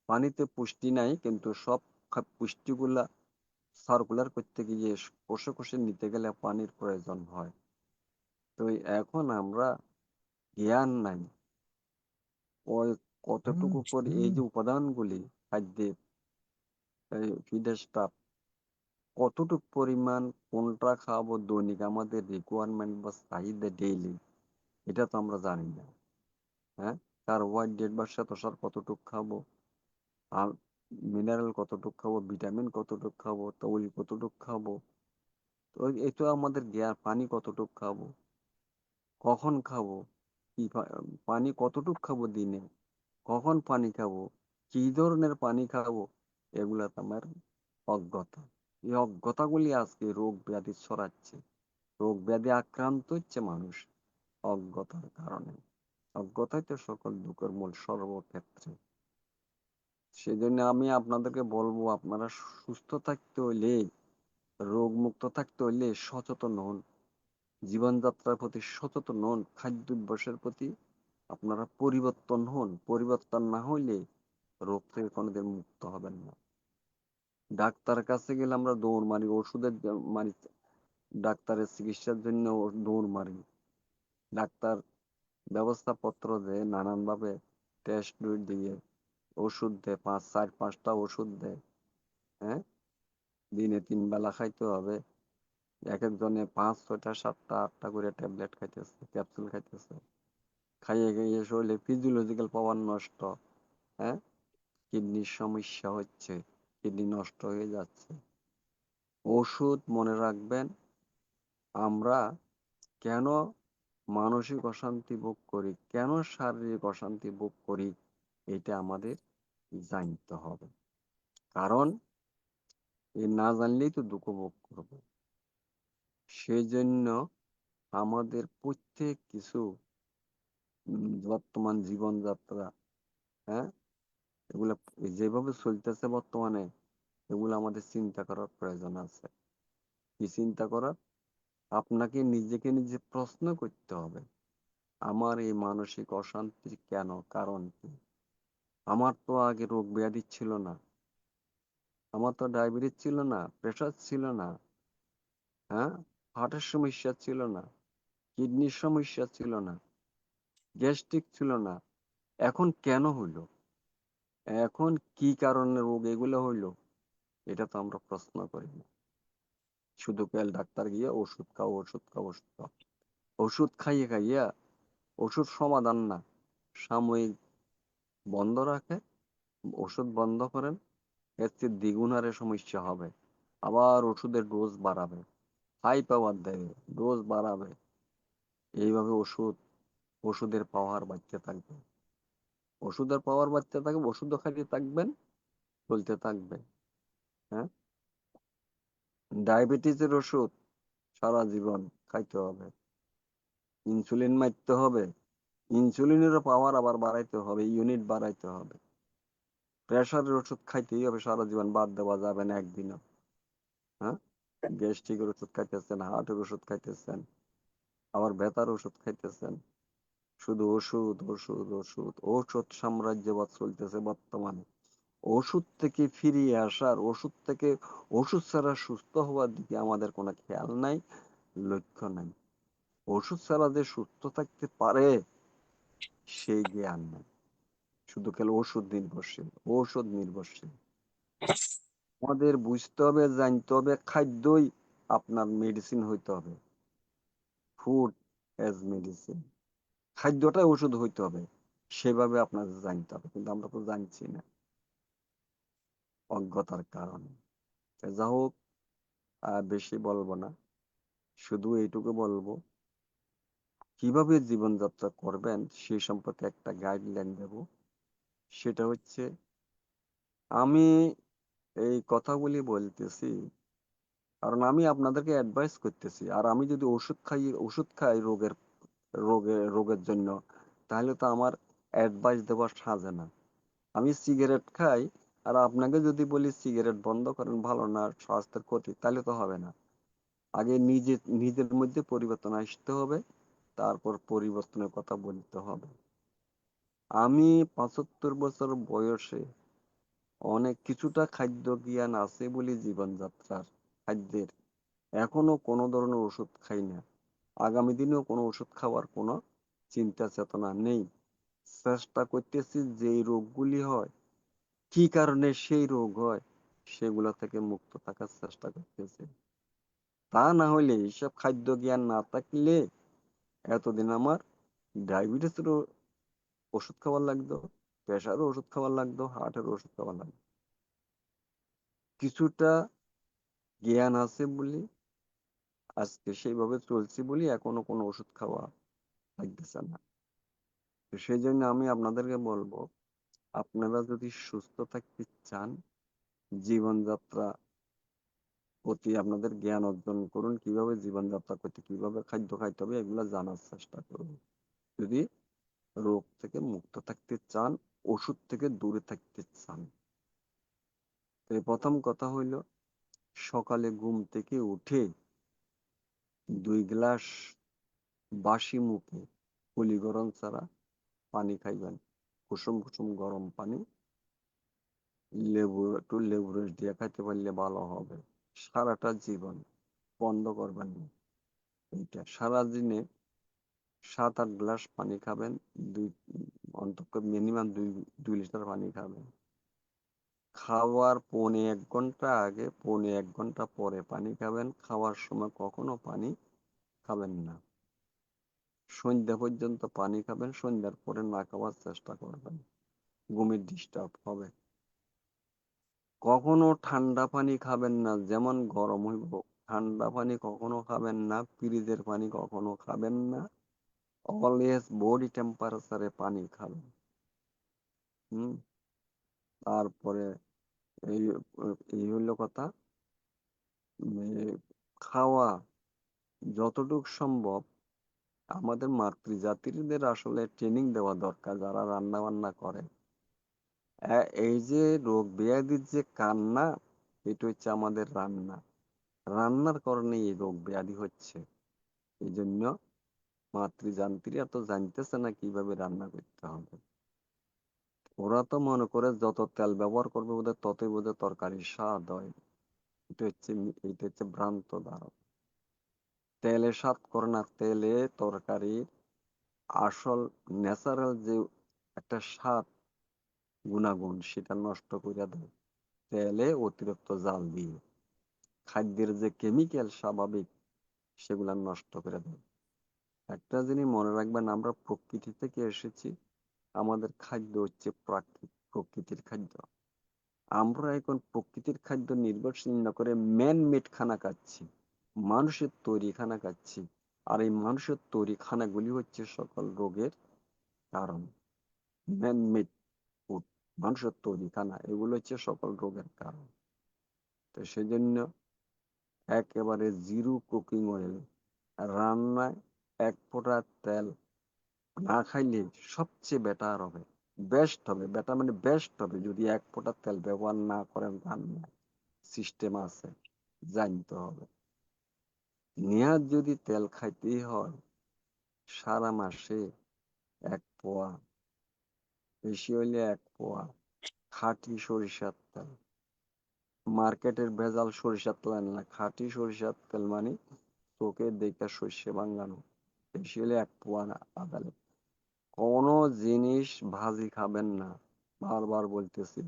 S7: পানিতে পুষ্টি নাই কিন্তু সব পুষ্টিগুলা সার্কুলার করতে গিয়ে কোষে নিতে গেলে পানির প্রয়োজন হয়। তো এখন আমরা জ্ঞান নাই ওই কতটুকু করে এই যে উপাদানগুলি খাদ্যের ফিডের স্টাফ কতটুকু পরিমাণ কোনটা খাওয়াবো দৈনিক আমাদের রিকোয়ারমেন্ট বা চাহিদা ডেইলি, এটা তো আমরা জানি না। হ্যাঁ, কার্বোহাইড্রেট বা শ্বেতসার কতটুকু খাবো, আর মিনারেল কতটুকু খাবো, ভিটামিন কতটুকু খাবো, তৈল কতটুকু খাবো, তো এই তো আমাদের জ্ঞান। পানি কতটুকু খাবো, কখন খাবো, কি পানি কতটুকু খাবো দিনে, কখন পানি খাবো, কি ধরনের পানি খাবো, এগুলা তো আমার অজ্ঞতা। এই অজ্ঞতাগুলি আজকে রোগ ব্যাধি ছড়াচ্ছে, রোগ ব্যাধি আক্রান্ত হচ্ছে মানুষ অজ্ঞতার কারণে। অজ্ঞতাই তো সকল দুঃখের মূল সর্বক্ষেত্রে। সেজন্য আমি আপনাদেরকে বলবো, আপনারা সুস্থ থাকতে হইলে, রোগ মুক্ত থাকতে হইলে সচেতন হন, জীবনযাত্রার প্রতি সচেতন হন, খাদ্যাভ্যাসের প্রতি আপনারা পরিবর্তন হন। পরিবর্তন না হইলে রোগ থেকে কোনোদিন মুক্ত হবেন না। ডাক্তার কাছে গেলে আমরা দৌড় মারি, মারি, ডাক্তারের চিকিৎসার জন্য দৌড় মারি। ডাক্তার ব্যবস্থাপত্র দেয় নানান ভাবে, টেস্ট দিয়ে ওষুধ দেয়, 4-5টা ওষুধ দেয়। হ্যাঁ, দিনে 3 বেলা খাইতে হবে। এক একজনে 5, 6, 7, 8টা করে ট্যাবলেট খাইতেছে, ক্যাপসুল খাইতেছে। খাইয়ে গিয়ে শরীরে ফিজিওলজিক্যাল পাওয়ার নষ্ট। হ্যাঁ, কিডনির সমস্যা হচ্ছে, কিডনি নষ্ট হয়ে যাচ্ছে। ওষুধ মনে রাখবেন, আমরা কেন মানসিক অশান্তি ভোগ করি, কেন শারীরিক অশান্তি ভোগ করি, এটা আমাদের জানতে হবে। কারণ এই না জানলেই তো দুঃখ ভোগ করবো। সেই জন্য আমাদের প্রত্যেক কিছু বর্তমান জীবনযাত্রা, হ্যাঁ, এগুলা যেভাবে চলতেছে বর্তমানে, এগুলো আমাদের চিন্তা করার প্রয়োজন আছে। কি চিন্তা করার? আপনাকে নিজেকে নিজে প্রশ্ন করতে হবে, আমার এই মানসিক অশান্তি কেন, কারণ কি? আমার তো আগে রোগ ব্যাধি ছিল না, আমার তো ডায়াবেটিস ছিল না, প্রেশার ছিল না, হ্যাঁ, হার্টের সমস্যা ছিল না, কিডনির সমস্যা ছিল না, গ্যাস্ট্রিক ছিল না, এখন কেন হইলো? এখন কি কারণে রোগ এগুলো হইলো? এটা তো আমরা প্রশ্ন করি না। শুধু কেল ডাক্তার গিয়ে ওষুধ খাও, ওষুধ খাও, ওষুধ খাও। ওষুধ খাইয়ে খাইয়া ওষুধ সমাধান না, সাময়িক বন্ধ রাখে, ওষুধ বন্ধ করেন, এর চেয়ে দ্বিগুণ হারে সমস্যা হবে। আবার ওষুধের ডোজ বাড়াবে, হাই পাওয়ার দেবে, ডোজ বাড়াবে। এইভাবে ওষুধের পাওয়ার বাড়তে থাকবে, ওষুধের পাওয়ার বাড়তে থাকবে, ওষুধও খাইতে থাকবেন, চলতে থাকবে। হ্যাঁ, ডায়াবেটিসের ওষুধ সারা জীবন খাইতে হবে, ইনসুলিন মারতে হবে, ইনসুলিনেরও পাওয়ার আবার বাড়াইতে হবে, ইউনিট বাড়াইতে হবে। প্রেশারের ওষুধ খাইতেই হবে সারা জীবন, বাদ দেওয়া যাবে না একদিনও। হ্যাঁ, গ্যাস্ট্রিকের ওষুধ খাইতেছেন, হার্টের ওষুধ খাইতেছেন, আবার ব্যথার ওষুধ খাইতেছেন, শুধু ওষুধ ওষুধ ওষুধ ঔষধ সাম্রাজ্যবাদ চলতেছে বর্তমানে। ওষুধ থেকে ফিরিয়ে আসার, ওষুধ ছাড়া সুস্থ হওয়ার দিকে আমাদের কোনো খেয়াল নাই, লক্ষ্য নাই। ওষুধ ছাড়া যে সুস্থ থাকতে পারে সেই জ্ঞান নাই, শুধু খেলে ওষুধ নির্ভরশীল, ঔষধ নির্ভরশীল। আমাদের বুঝতে হবে, জানতে হবে, খাদ্যই আপনার মেডিসিন হইতে হবে। ফুড এজ মেডিসিন, খাদ্যটাই ওষুধ হইতে হবে, সেভাবে আপনাদের জানতে হবে। কিন্তু আমরা তো জানছি না, অজ্ঞতার কারণে। যা হোক, বেশি বলবো না, শুধু এইটুকু বলবো, কিভাবে জীবনযাত্রা করবেন সেই সম্পর্কে একটা গাইডলাইন দেব। সেটা হচ্ছে, আমি এই কথাগুলি বলতেছি কারণ আমি আপনাদেরকে অ্যাডভাইস করতেছি। আর আমি যদি ওষুধ খাই রোগের জন্য, তাহলে তো আমার অ্যাডভাইস দেওয়ার সাজে না। আমি সিগারেট খাই আর আপনাকে যদি বলি সিগারেট বন্ধ করেন, ভালো না, স্বাস্থ্যের ক্ষতি, তাহলে তো হবে না। আগে নিজের মধ্যে পরিবর্তন আসতে হবে, তারপর পরিবর্তনের কথা বলতে হবে। আমি 75 বছর বয়সে অনেক কিছুটা খাদ্য জ্ঞান আছে বলে জীবনযাত্রার খাদ্যের এখনো কোনো ধরনের ওষুধ খাই না, আগামী দিনেও কোনো ওষুধ খাওয়ার কোনো চিন্তা চেতনা নেই। চেষ্টা করতেছি যে রোগগুলি হয়, কি কারণে সেই রোগ হয়, সেগুলো থেকে মুক্ত থাকার চেষ্টা করতেছি। তা না হলে, এইসব খাদ্য জ্ঞান না থাকলে এতদিন আমার ডায়াবেটিসেরও ওষুধ খাওয়ার লাগতো, প্রেশারও ওষুধ খাওয়ার লাগতো, হার্টের ওষুধ খাওয়ার লাগতো। কিছুটা জ্ঞান আছে বলে আজকে সেইভাবে চলছি বলে এখনো কোনো ওষুধ খাওয়া লাগতেছে না। তো সেই জন্য আমি আপনাদেরকে বলবো, আপনারা যদি সুস্থ থাকতে চান, জীবনযাত্রা প্রতি আপনাদের জ্ঞান অর্জন করুন, কিভাবে জীবনযাত্রা করতে, কিভাবে খাদ্য খাইতে হবে, এগুলো জানার চেষ্টা করুন। যদি রোগ থেকে মুক্ত থাকতে চান, ওষুধ থেকে দূরে থাকতে চান। তো প্রথম কথা হইল, সকালে ঘুম থেকে উঠে 2 গ্লাস বাসি মুখে কুলি গরম ছাড়া পানি খাইবেন, কুসুম কুসুম গরম পানি, একটু লেবু রস দিয়ে খাইতে পারলে ভালো হবে। সারাটা জীবন বন্ধ করবেন না এইটা। সারাদিনে 7-8 গ্লাস পানি খাবেন, অন্তত মিনিমাম 2 লিটার পানি খাবেন। খাওয়ার 1.5 ঘন্টা আগে, 1.5 ঘন্টা পরে পানি খাবেন। খাওয়ার সময় কখনো পানি খাবেন না। সন্ধ্যা পর্যন্ত পানি খাবেন, সন্ধ্যার পরে না খাওয়ার চেষ্টা করবেন, ঘুমের ডিস্টার্ব হবে। কখনো ঠান্ডা পানি খাবেন না, যেমন গরম হইব ঠান্ডা পানি কখনো খাবেন না, ফ্রিজের পানি কখনো খাবেন না, অলওয়েজ বডি টেম্পারেচারে পানি খাবেন। হুম। তারপরে এই এই হইলো কথা। খাওয়া যতটুকু সম্ভব আমাদের মাতৃজাতিদের আসলে ট্রেনিং দেওয়া দরকার, যারা রান্না বান্না করে। এই যে রোগ ব্যাধির যে কান্না, এটা হচ্ছে আমাদের রান্নার কারণে এই রোগ ব্যাধি হচ্ছে। এই জন্য মাতৃযান্ত্রীরা তো জানতেছে না কিভাবে রান্না করতে হবে। ওরা তো মনে করে যত তেল ব্যবহার করবে বোধহয় ততই বোধহয় তরকারির স্বাদ হয়। এটা হচ্ছে ভ্রান্ত ধারণা। তেলে স্বাদ করে না, তেলে তরকারির আসল ন্যাচারাল যে একটা স্বাদ গুণাগুণ সেটা নষ্ট করে দেয় তেলে অতিরিক্ত জাল দিয়ে। খাদ্যের যে কেমিক্যাল স্বাভাবিক সেগুলা নষ্ট করে দেয়। একটা জিনিস মনে রাখবেন, আমরা প্রকৃতি থেকে এসেছি, আমাদের খাদ্য হচ্ছে প্রকৃতির খাদ্য। আমরা এখন প্রকৃতির খাদ্য নির্ভরশীল না করে ম্যান মেড খানা খাচ্ছি, মানুষের তৈরি খানা খাচ্ছি। আর এই মানুষের তৈরি খানাগুলি হচ্ছে সকল রোগের কারণ। ম্যান মেড ফুড, মানুষের তৈরি খানা, এগুলো হচ্ছে সকল রোগের কারণ। তো সেজন্য একেবারে জিরো কুকিং অয়েল রান্নায় এক ফোঁটা তেল না খাইলে সবচেয়ে বেটার হবে, বেস্ট হবে। বেটার মানে বেস্ট হবে যদি এক ফোঁটা তেল ব্যবহার না করেন রান্নায়। সিস্টেম আছে, জানতে হবে। নেহাত যদি তেল খাইতেই হয় সারা মাসে 1 পোয়া, বেশি হইলে 1 পোয়া খাঁটি সরিষার তেল। মার্কেটের ভেজাল সরিষার তেল না, খাঁটি সরিষার তেল মানে চোখে দেখে শস্যে বাঙ্গানো, বেশি হলে 1 পোয়া না আদালে। কোনো জিনিস ভাজি খাবেন না, বারবার বলতেছি।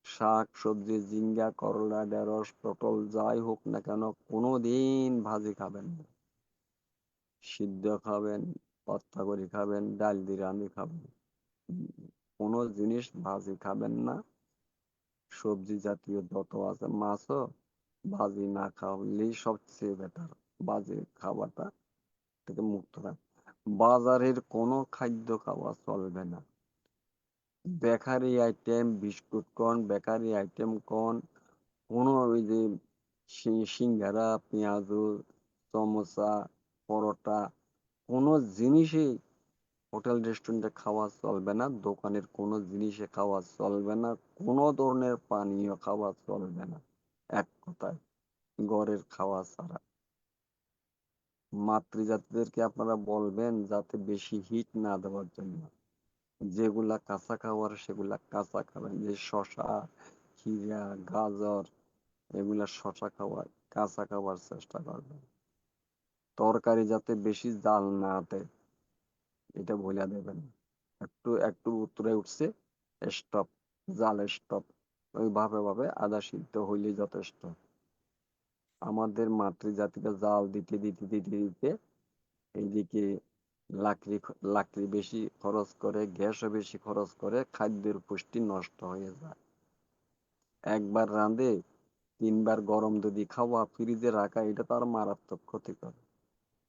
S7: শাক সবজি ঝিঙ্গা করলা ঢেঁড়স পটল যাই হোক না কেন কোনোদিন ভাজি খাবেন না। সিদ্ধ খাবেন, ভর্তা করে খাবেন, ডাল দিয়ে রাঁধে খাবেন। কোনো জিনিস ভাজি খাবেন না। সবজি জাতীয় যত আছে, মাছও ভাজি না খাওয়ালেই সবচেয়ে বেটার। ভাজি খাওয়াটা থেকে মুক্ত থাক। বাজারের কোনো খাদ্য খাওয়া চলবে না। বেকারি আইটেম, বিস্কুট কন, বেকারি আইটেম কন, কোনো ওই যে সিঙ্গারা পেঁয়াজু সমোসা পরোটা কোনো জিনিসই হোটেল রেস্টুরেন্টে খাওয়া চলবে না। দোকানের কোনো জিনিসে খাওয়া চলবে না। কোনো ধরনের পানীয় খাওয়া চলবে না, এক কথায় ঘরের খাওয়া ছাড়া। মাতৃজাতিদেরকে আপনারা বলবেন যাতে বেশি হিট না দেওয়ার জন্য। যেগুলা কাঁচা খাওয়ার সেগুলা কাঁচা খাবেন। যে শসা খিরা গাজর এগুলা শসা খাওয়ার কাঁচা খাওয়ার চেষ্টা করবেন। তরকারি যাতে বেশি জাল না দেয় এটা বলে দেবেন। একটু একটু উত্তরে উঠছে, স্টপ, জাল স্টপ, ওই ভাবে আদা সিদ্ধ হইলে যথেষ্ট। আমাদের মাতৃজাতিকে জাল দিতে দিতে দিতে দিতে এইদিকে লাকড়ি লাকড়ি বেশি খরচ করে, গ্যাসও বেশি খরচ করে, খাদ্যের পুষ্টি নষ্ট হয়ে যায়। একবার রাঁধে 3 বার গরম যদি খাওয়া ফ্রিজে রাখা, এটা তো আর মারাত্মক ক্ষতি করে,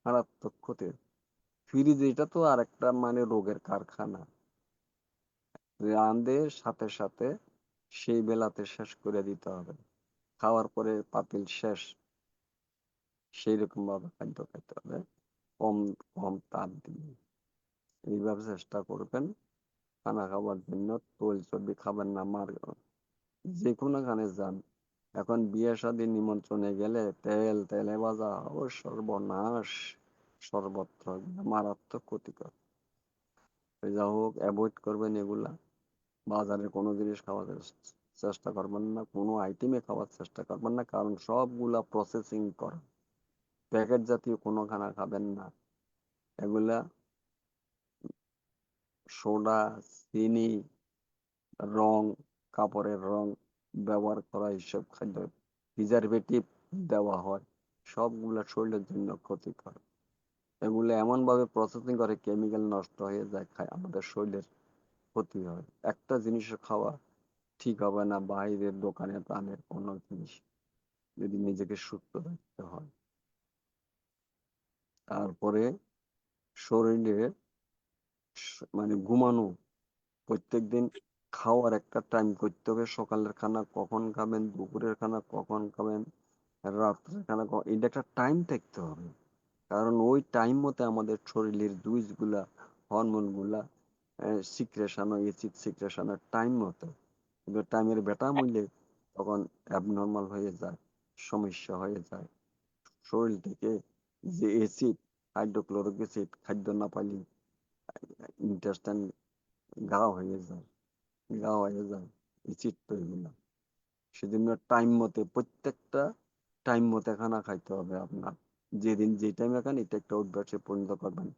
S7: মারাত্মক ক্ষতি। ফ্রিজ এটা তো আর একটা মানে রোগের কারখানা। রাঁধে সাথে সাথে সেই বেলাতে শেষ করে দিতে হবে, খাওয়ার পরে পাতিল শেষ, সেই রকম ভাবে খাদ্য খেতে হবে, কম কম তাপ দিয়ে। এইভাবে চেষ্টা করবেন খানা খাবার জন্য। তৈল চর্বি খাবেন না। যে কোনো খানে যান, এখন বিয়ে শাদী নিমন্ত্রণে গেলে তেলে ভাজা ও সর্বনাশ, সর্বত্র মারাত্মক ক্ষতিকর। যা হোক অ্যাভয়েড করবেন এগুলা। বাজারে কোনো জিনিস খাওয়ার চেষ্টা করবেন না, কোনো আইটেমে খাওয়ার চেষ্টা করবেন না, কারণ সবগুলা প্রসেসিং করা। প্যাকেট জাতীয় কোনো খানা খাবেন না। এগুলা সোডা, চিনি, রং, কাপড়ের রং ব্যবহার করা এইসব খাদ্য, প্রিজারভেটিভ দেওয়া হয়, সবগুলা শরীরের জন্য ক্ষতিকর। এগুলো এমন ভাবে প্রসেসিং করে কেমিক্যাল নষ্ট হয়ে যায়, আমাদের শরীরের ক্ষতি হয়। একটা জিনিস খাওয়া ঠিক হবে না বাইরের দোকানে পানের কোনো জিনিস, যদি নিজেকে সুস্থ রাখতে হয়। তারপরে শরীরে মানে ঘুমানো, প্রত্যেকদিন খাওয়ার একটা টাইম করতে হবে। সকালের খানা কখন খাবেন, দুপুরের খানা কখন খাবেন, রাত্রের খানা কখন, এটা একটা টাইম থাকতে হবে। কারণ ওই টাইম মতো আমাদের শরীরের জুইস গুলা, হরমোন গুলা সিক্রেশন হয়, অ্যাসিড সিক্রেশনের টাইম মতো। কিন্তু টাইমের বেটা মূল্যে তখন অ্যাবনর্মাল হয়ে যায়, সমস্যা হয়ে যায়। শরীর থেকে যে অ্যাসিড, হাইড্রোক্লোরিক অ্যাসিড খাদ্য না পাইলে ইন্টেস্টাইন ঘা হয়ে যায়, অ্যাসিড তৈরি না। সেজন্য টাইম মতে, প্রত্যেকটা টাইম মতে খানা খাইতে হবে আপনার। যেদিন যে টাইমে খান এটা একটা অভ্যাসে পরিণত করবেন।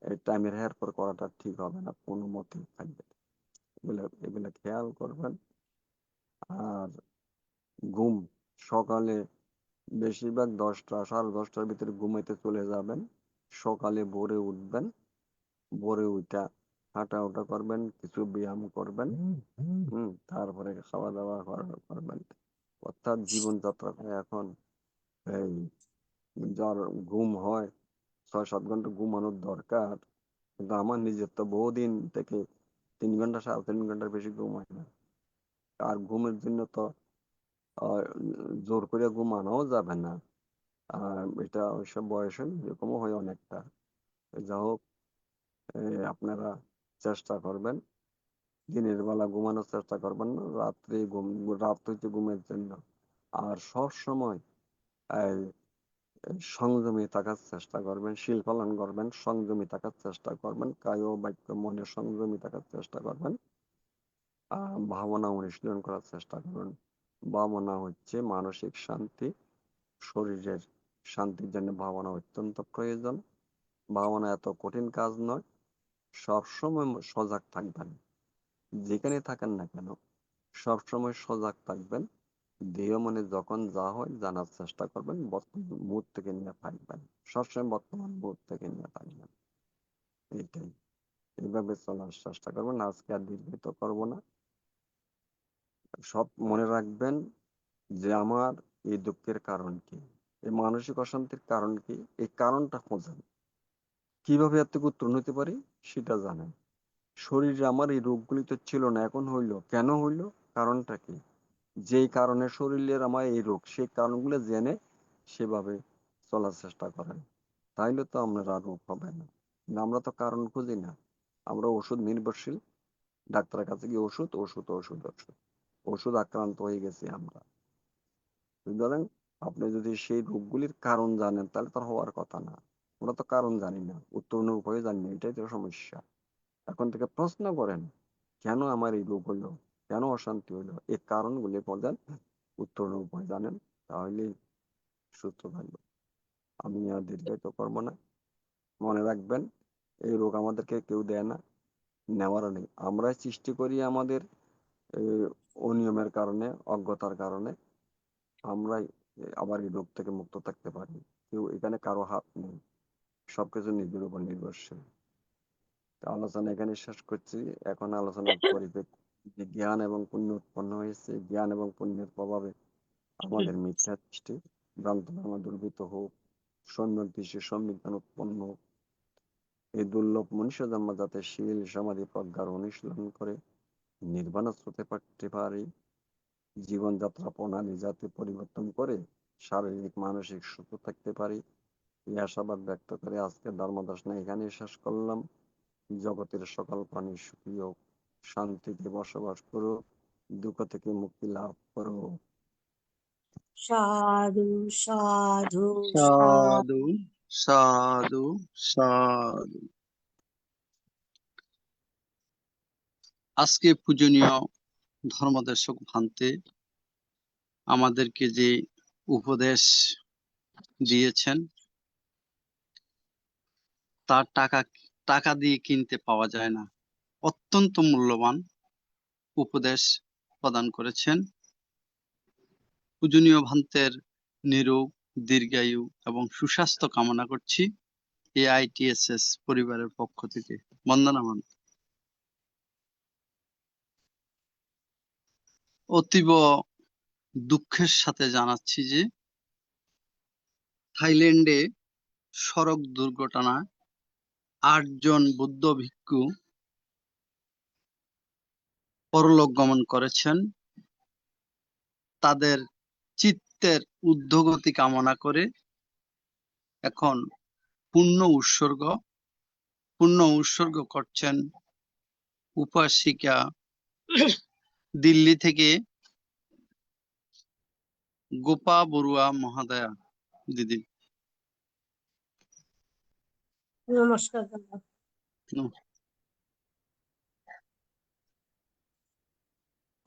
S7: এই টাইমের হেরফের করাটা ঠিক হবে না কোনো মতে। থাকবে এগুলো এগুলো খেয়াল করবেন। আর ঘুম, সকালে বেশিরভাগ 10টা 10:30টার ভিতরে ঘুমাইতে চলে যাবেন। সকালে ভোরে উঠবেন, ভোরে উঠা হাঁটা ওঠা করবেন, কিছু ব্যায়াম করবেন, তারপরে খাওয়া দাওয়া করবেন। অর্থাৎ জীবনযাত্রাটা এখন এই যার ঘুম হয় 6-7 ঘন্টা ঘুমানোর দরকার, কিন্তু আমার নিজের তো বহুদিন থেকে 3 ঘন্টা 3.5 ঘন্টার বেশি ঘুম হয় না। আর ঘুমের জন্য তো জোর করে ঘুমানোও যাবে না। আর এটা ওইসব বয়সে এরকমও হয় অনেকটা। যা হোক, আপনারা চেষ্টা করবেন দিনের বেলা ঘুমানোর চেষ্টা করবেন না, রাত হইতে ঘুমের জন্য। আর সব সময় সংযমী থাকার চেষ্টা করবেন, শীল পালন করবেন, সংযমী থাকার চেষ্টা করবেন, কায় ও বাক্য মনে সংযমী থাকার চেষ্টা করবেন। ভাবনা অনুশীলন করার চেষ্টা করবেন। ভাবনা হচ্ছে মানসিক শান্তি, শরীরের শান্তির জন্য ভাবনা অত্যন্ত প্রয়োজন। ভাবনা এত কঠিন কাজ নয়। সবসময় সজাগ থাকবেন, যেখানে থাকেন না কেন সবসময় সজাগ থাকবেন। দেহ মনে যখন যা হয় জানার চেষ্টা করবেন, বর্তমান মুহূর্ত থেকে নিয়ে থাকবেন, সবসময় বর্তমান মুহূর্ত থেকে নিয়ে থাকবেন। এইটাই, এইভাবে চলার চেষ্টা করবেন। আজকে আর দীর্ঘিত করব না। সব মনে রাখবেন যে আমার এই দুঃখের কারণ কি, এই মানসিক অশান্তির কারণ কি, এই কারণটা খোঁজেন। কিভাবে এর থেকে উত্তরণ হতে পারি সেটা জানেন। শরীরে আমার এই রোগগুলি তো ছিল না, এখন হইলো, কেন হইলো, কারণটা কি, যেই কারণে শরীরের আমার এই রোগ, সেই কারণগুলো জেনে সেভাবে চলার চেষ্টা করেন। তাইলে তো আপনার আর রোগ হবে না। আমরা তো কারণ খুঁজি না, আমরা ওষুধ নির্ভরশীল। ডাক্তারের কাছে গিয়ে ওষুধ ওষুধ ওষুধ ওষুধ, ওষুধ আক্রান্ত হয়ে গেছি আমরা। সুতরাং আপনি যদি সেই রোগগুলির কারণ জানেন তাহলে তার হওয়ার কথা না। আমরা তো কারণ জানি না, উত্তরণের উপায় জানি না, এটাই তো সমস্যা। এখন থেকে প্রশ্ন করেন, কেন আমার এই রোগ হলো, কেন অশান্তি হলো, এই কারণগুলি খোঁজেন, উত্তরণের উপায় জানেন, তাহলেই সুস্থ থাকবে। আমি আর দীর্ঘায়িত করবো না। মনে রাখবেন, এই রোগ আমাদেরকে কেউ দেয় না, নেওয়ারও নেই। আমরাই সৃষ্টি করি আমাদের অনিয়মের কারণে, অজ্ঞতার কারণে আমরাই আবার এই রোগ থেকে মুক্ত থাকতে পারি। কেউ এখানে কারো হাত নেই, সবকিছু নিজের উপর নির্ভরশীল। আলোচনা এখানে শেষ করছি। এখন আলোচনার পরিপ্রেক্ষিতে যে জ্ঞান এবং পুণ্য উৎপন্ন হয়েছে, জ্ঞান এবং পুণ্যের প্রভাবে আমাদের মিথ্যা দৃষ্টি, ভ্রান্ত ধারণা দুর্বৃত্ত হোক, সম্যক দৃষ্টি সম্যক জ্ঞান উৎপন্ন হোক। এই দুর্লভ মনুষ্য জন্ম যাতে শীল সমাধি প্রজ্ঞার অনুশীলন করে নির্বাণ হতে পারতে পারি, জীবনযাত্রা প্রণালী যাতে পরিবর্তন করে শারীরিক মানসিক সুস্থ থাকতে পারি, এই আশাবাদ ব্যক্ত করে আজকের ধর্মদর্শন এখানে শেষ করলাম। জগতের সকল প্রাণী সুখী হোক, শান্তিতে বসবাস করো, দুঃখ থেকে মুক্তি লাভ করো।
S8: সাধু সাধু
S1: সাধু সাধু সাধু। আজকে পূজনীয় ধর্মদেশক ভান্তে আমাদেরকে যে উপদেশ দিয়েছেন তার টাকা দিয়ে কিনতে পাওয়া যায় না। অত্যন্ত মূল্যবান উপদেশ প্রদান করেছেন। পূজনীয় ভান্তের নিরোগ, দীর্ঘায়ু এবং সুস্বাস্থ্য কামনা করছি AITSS পরিবারের পক্ষ থেকে। বন্দনা। অতীব দুঃখের সাথে জানাচ্ছি যে থাইল্যান্ডে সড়ক দুর্ঘটনায় 8 জন বৌদ্ধ ভিক্ষু পরলোক গমন করেছেন। তাদের চিত্তের ঊর্ধ্বগতি কামনা করে এখন পূর্ণ উৎসর্গ করছেন উপাসিকা দিল্লি থেকে গোপা বড়ুয়া মহোদয়া দিদি।
S8: নমস্কার দাদা।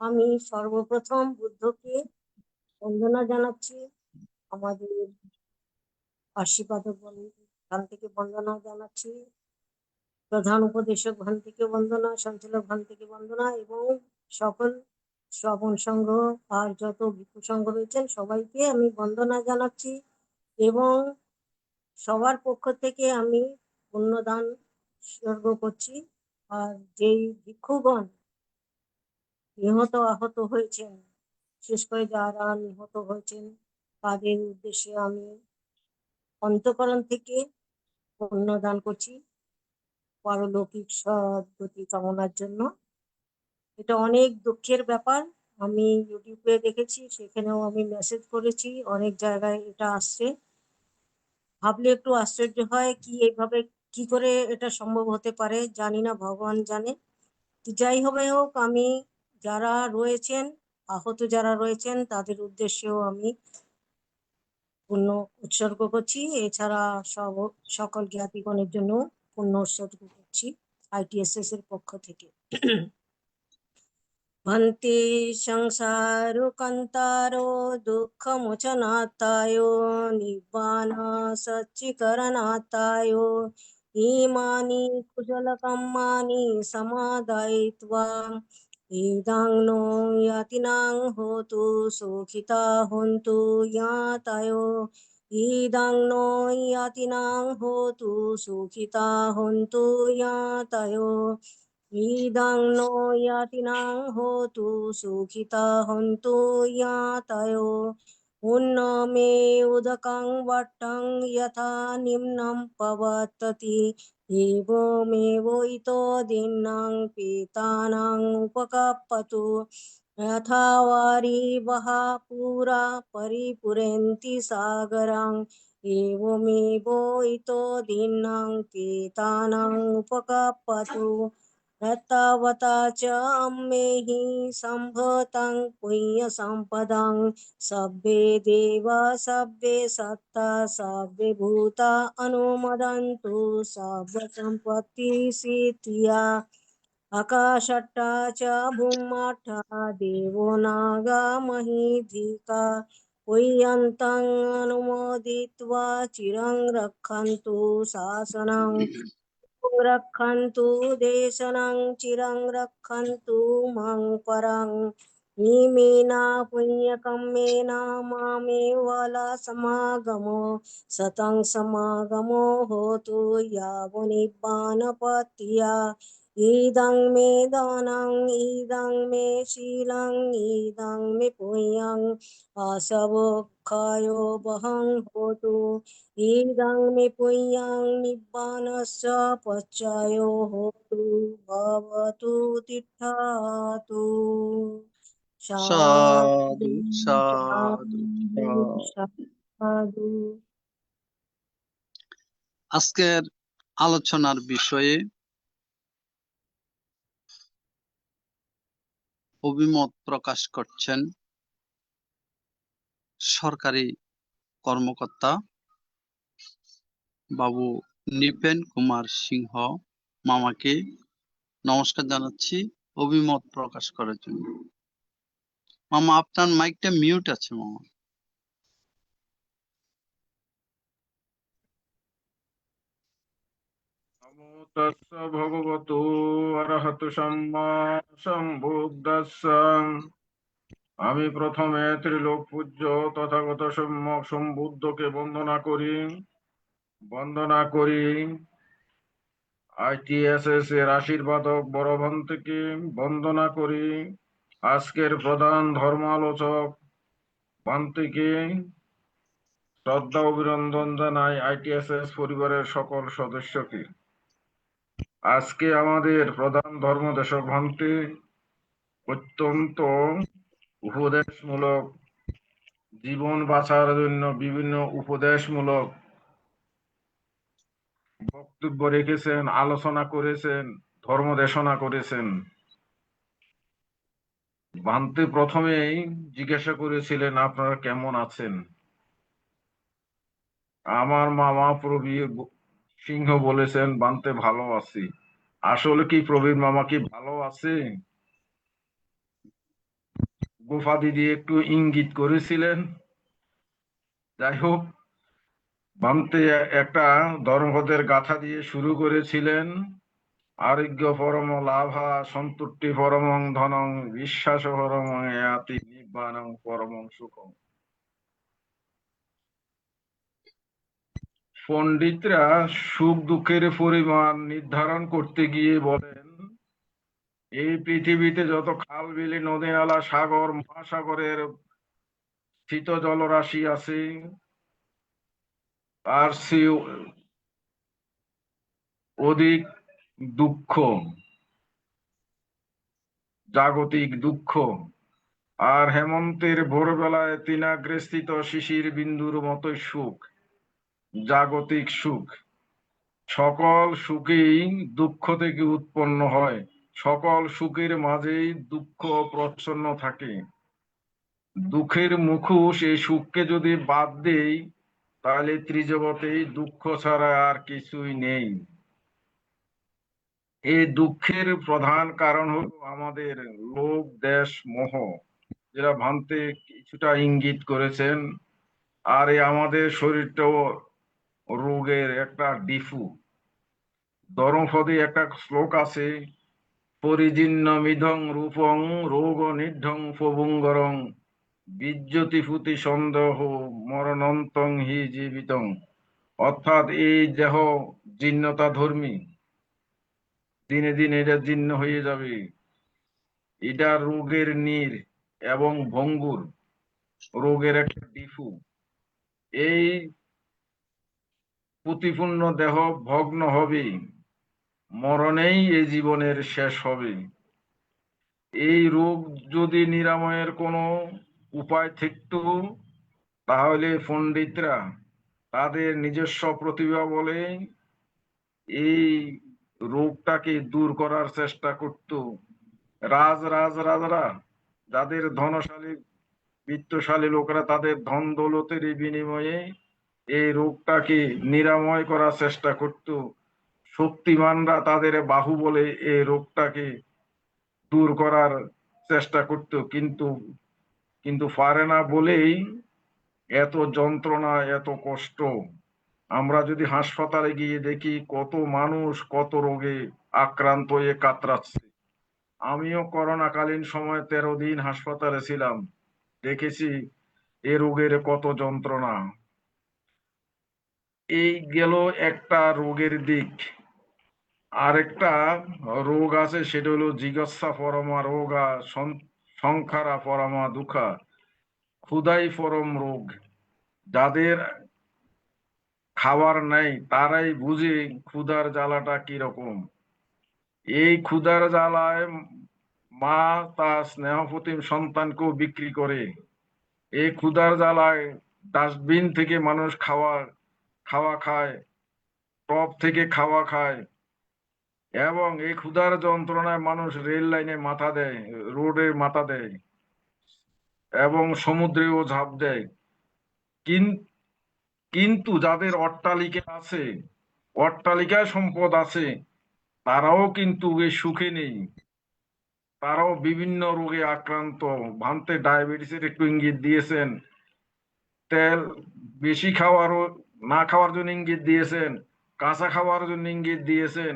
S8: আমি সর্বপ্রথম বুদ্ধকে বন্দনা জানাচ্ছি, আমাদের আশীর্বাদ ভান থেকে বন্দনা জানাচ্ছি, প্রধান উপদেশক ভান থেকে বন্দনা, সঞ্চালক ভান থেকে বন্দনা, এবং সকল শ্রবণ সংঘ আর যত ভিক্ষু সংঘ রয়েছেন সবাইকে আমি বন্দনা জানাচ্ছি, এবং সবার পক্ষ থেকে আমি পুণ্যদান উৎসর্গ করছি। আর যেই ভিক্ষুগণ নিহত আহত হয়েছেন, বিশেষ করে যারা নিহত হয়েছেন তাদের উদ্দেশ্যে আমি অন্তঃকরণ থেকে পুণ্যদান করছি পারলৌকিক সদ্গতি কামনার জন্য। এটা অনেক দুঃখের ব্যাপার, আমি ইউটিউবে দেখেছি, সেখানেও আমি মেসেজ করেছি, অনেক জায়গায় এটা আসছে। ভাবলে একটু আশ্চর্য হয় কি এইভাবে কি করে এটা সম্ভব হতে পারে, জানি না, ভগবান জানে। যাই হবে হোক, আমি যারা রয়েছেন আহত যারা রয়েছেন তাদের উদ্দেশ্যেও আমি পুণ্য উৎসর্গ করছি। এছাড়া সকল জ্ঞাতিগণের জন্য পুণ্য উৎসর্গ করছি ITSS এর পক্ষ থেকে। भन्ते संसारो कंतारो दुःख मोचनातायो निब्बान सच्चिकरणातायो इमानि कुशलकम्मानि समादयित्वा इदं नो यातिनां होतु सुखिता हन्तु यातयो इदं नो यातिनां होतु सुखिता हन्तु यातयो इदं नो यातिनां होतु सुखिता हन्तु यातयो उन्नमे उदकं वट्टं यथा निम्नं पवतति एवमेव इतो दीन्नां पीतानां उपकप्पतु यथा वारिवः पुरा परिपुरन्ति सागरं एवमेव इतो दीन्नां पीतानां उपकप्पतु एतावता च अम्मेहि सम्भतं पुण्यसम्पदं सब्बे देवा सब्बे सत्ता सब्बे भूता अनुमोदन्तु सर्वसम्पत्तिसिद्धिया आकाशट्टा च भूमाट्टा देवो नागा महीधिका पुय्यन्तं अनुमोदित्वा चिरं रक्षन्तु शासनं रक्षन्तु देशनं चिरं रक्षन्तु मं परं निमेना पुण्यकम्मेन मामेवला समागमो सतं समागमो होतु यावनिब्बानपत्या इदं मे दानं इदं मे शीलं इदं मे पुण्यं आसवोक्षयो वहं होतु इदं मे पुण्यं निब्बानस्य पश्चायो होतु भवतु तिष्ठतु।
S1: সাধু
S8: साधु
S1: সাধু
S8: साधु
S1: সাধু।
S8: साधु।
S1: আজকের আলোচনার বিষয়ে অভিমত প্রকাশ করছেন সরকারি কর্মকর্তা বাবু নৃপেন কুমার সিংহ মামাকে নমস্কার জানাচ্ছি অভিমত প্রকাশ করার জন্য। মামা, আপনার মাইকটা মিউট আছে মামা।
S9: নমো তস্য ভগবতো অরহতো সম্মা সম্বুদ্ধস্য। আমি প্রথমে ত্রিলোক পূজ্য তথাগত সম্যক সম্বুদ্ধকে বন্দনা করি ITSS এর আশীর্বাদক বড় ভান্তিকে বন্দনা করি, আজকের প্রধান ধর্মালোচক বান্তিকে শ্রদ্ধা অভিনন্দন জানাই ITSS পরিবারের সকল সদস্যকে। আজকে আমাদের প্রধান ধর্মদেশক ভান্তি অত্যন্ত উপদেশমূলক, জীবন বাঁচার জন্য বিভিন্ন উপদেশমূলক বক্তব্য রেখেছেন, আলোচনা করেছেন, ধর্মদেশনা করেছেন। ভান্তি প্রথমেই জিজ্ঞাসা করেছিলেন আপনারা কেমন আছেন। আমার মামা প্রবীর সিংহ বলেছেন বান্তে ভালো আছি। আসলে কি প্রবীর মামা কি ভালো আছে? গোফা দিদি একটু ইঙ্গিত করেছিলেন। যাই হোক, বান্তে একটা ধর্মপদের গাথা দিয়ে শুরু করেছিলেন। আরোগ্য পরম লাভা সন্তুষ্টি পরমং ধনং বিশ্বাস পরমং এয়াতি নিব্বানং পরমং সুখং। পণ্ডিতরা সুখ দুঃখের পরিমাণ নির্ধারণ করতে গিয়ে বলেন, এই পৃথিবীতে যত খাল বিলি নদী নালা সাগর মহাসাগরের স্থিত জলরাশি আছে তার চেয়ে অধিক দুঃখ, জাগতিক দুঃখ। আর হেমন্তের ভোরবেলায় তৃণাগ্রস্থিত শিশির বিন্দুর মতোই সুখ, জাগতিক সুখ। সকল সুখেই দুঃখ থেকে উৎপন্ন হয়, সকল সুখের মাঝেই দুঃখ প্রচ্ছন্ন থাকে। দুঃখের মুখোশ এই সুখকে যদি বাদ দেই তাহলে ত্রিজগতেই দুঃখ ছাড়া আর কিছুই নেই। এই দুঃখের প্রধান কারণ হলো আমাদের লোভ দেশ মোহ, যেটা ভান্তে কিছুটা ইঙ্গিত করেছেন। আর এই আমাদের শরীরটাও রোগের একটা ডিফু। ধর্মপদে একটা শ্লোক আছে, পরিজীর্ণ মিধং রূপং রোগ নির্ধং প্রভুঙ্গরং বিজ্যোতি ফুতি সন্দেহ মরণন্তং হি জীবিতং। অর্থাৎ এই দেহ জীর্ণতা ধর্মী, দিনে দিনে এটা জীর্ণ হয়ে যাবে। এটা রোগের নীড় এবং ভঙ্গুর, রোগের একটা ডিফু। এই প্রতিপূর্ণ দেহ ভগ্ন হবে, মরণেই এই জীবনের শেষ হবে। এই রোগ যদি নিরাময়ের কোনো উপায় থাকত তাহলে পণ্ডিতরা তাদের নিজস্ব প্রতিভা বলে এই রোগটাকে দূর করার চেষ্টা করত। রাজারা, যাদের ধনশালী বিত্তশালী লোকেরা তাদের ধন দৌলতের বিনিময়ে এই রোগটাকে নিরাময় করার চেষ্টা করত। শক্তিমানরা তাদের বাহুবলে এই রোগটাকে দূর করার চেষ্টা করত, কিন্তু পারে না বলেই এত যন্ত্রণা, এত কষ্ট। আমরা যদি হাসপাতালে গিয়ে দেখি কত মানুষ কত রোগে আক্রান্ত হয়ে কাতরাচ্ছে। আমিও করোনাকালীন সময় 13 দিন হাসপাতালে ছিলাম, দেখেছি এ রোগের কত যন্ত্রণা। এই গেল একটা রোগের দিক। আরেকটা রোগ আছে, সেটা হলো জিজ্ঞাসা পরমা রোগা সংখারা পরমা দুঃখা, ক্ষুধাই পরম রোগ। যাদের খাবার নাই তারাই বুঝে ক্ষুধার জ্বালাটা কিরকম। এই ক্ষুধার জ্বালায় মা তার স্নেহপ্রতিম সন্তানকেও বিক্রি করে। এই ক্ষুধার জ্বালায় ডাস্টবিন থেকে মানুষ খাওয়া খায়, টপ থেকে খাওয়া খায়, এবং এই ক্ষুধার যন্ত্রণায় মানুষ রেল লাইনে মাথা দেয়, রোডে মাথা দেয় এবং সমুদ্রেও ঝাঁপ দেয়। কিন্তু যাদের অট্টালিকা আছে, অট্টালিকায় সম্পদ আছে, তারাও কিন্তু এই সুখে নেই, তারাও বিভিন্ন রোগে আক্রান্ত। ভান্তে ডায়াবেটিসের একটু ইঙ্গিত দিয়েছেন, তেল বেশি না খাওয়ার জন্য ইঙ্গিত দিয়েছেন, কাঁচা খাওয়ার জন্য ইঙ্গিত দিয়েছেন।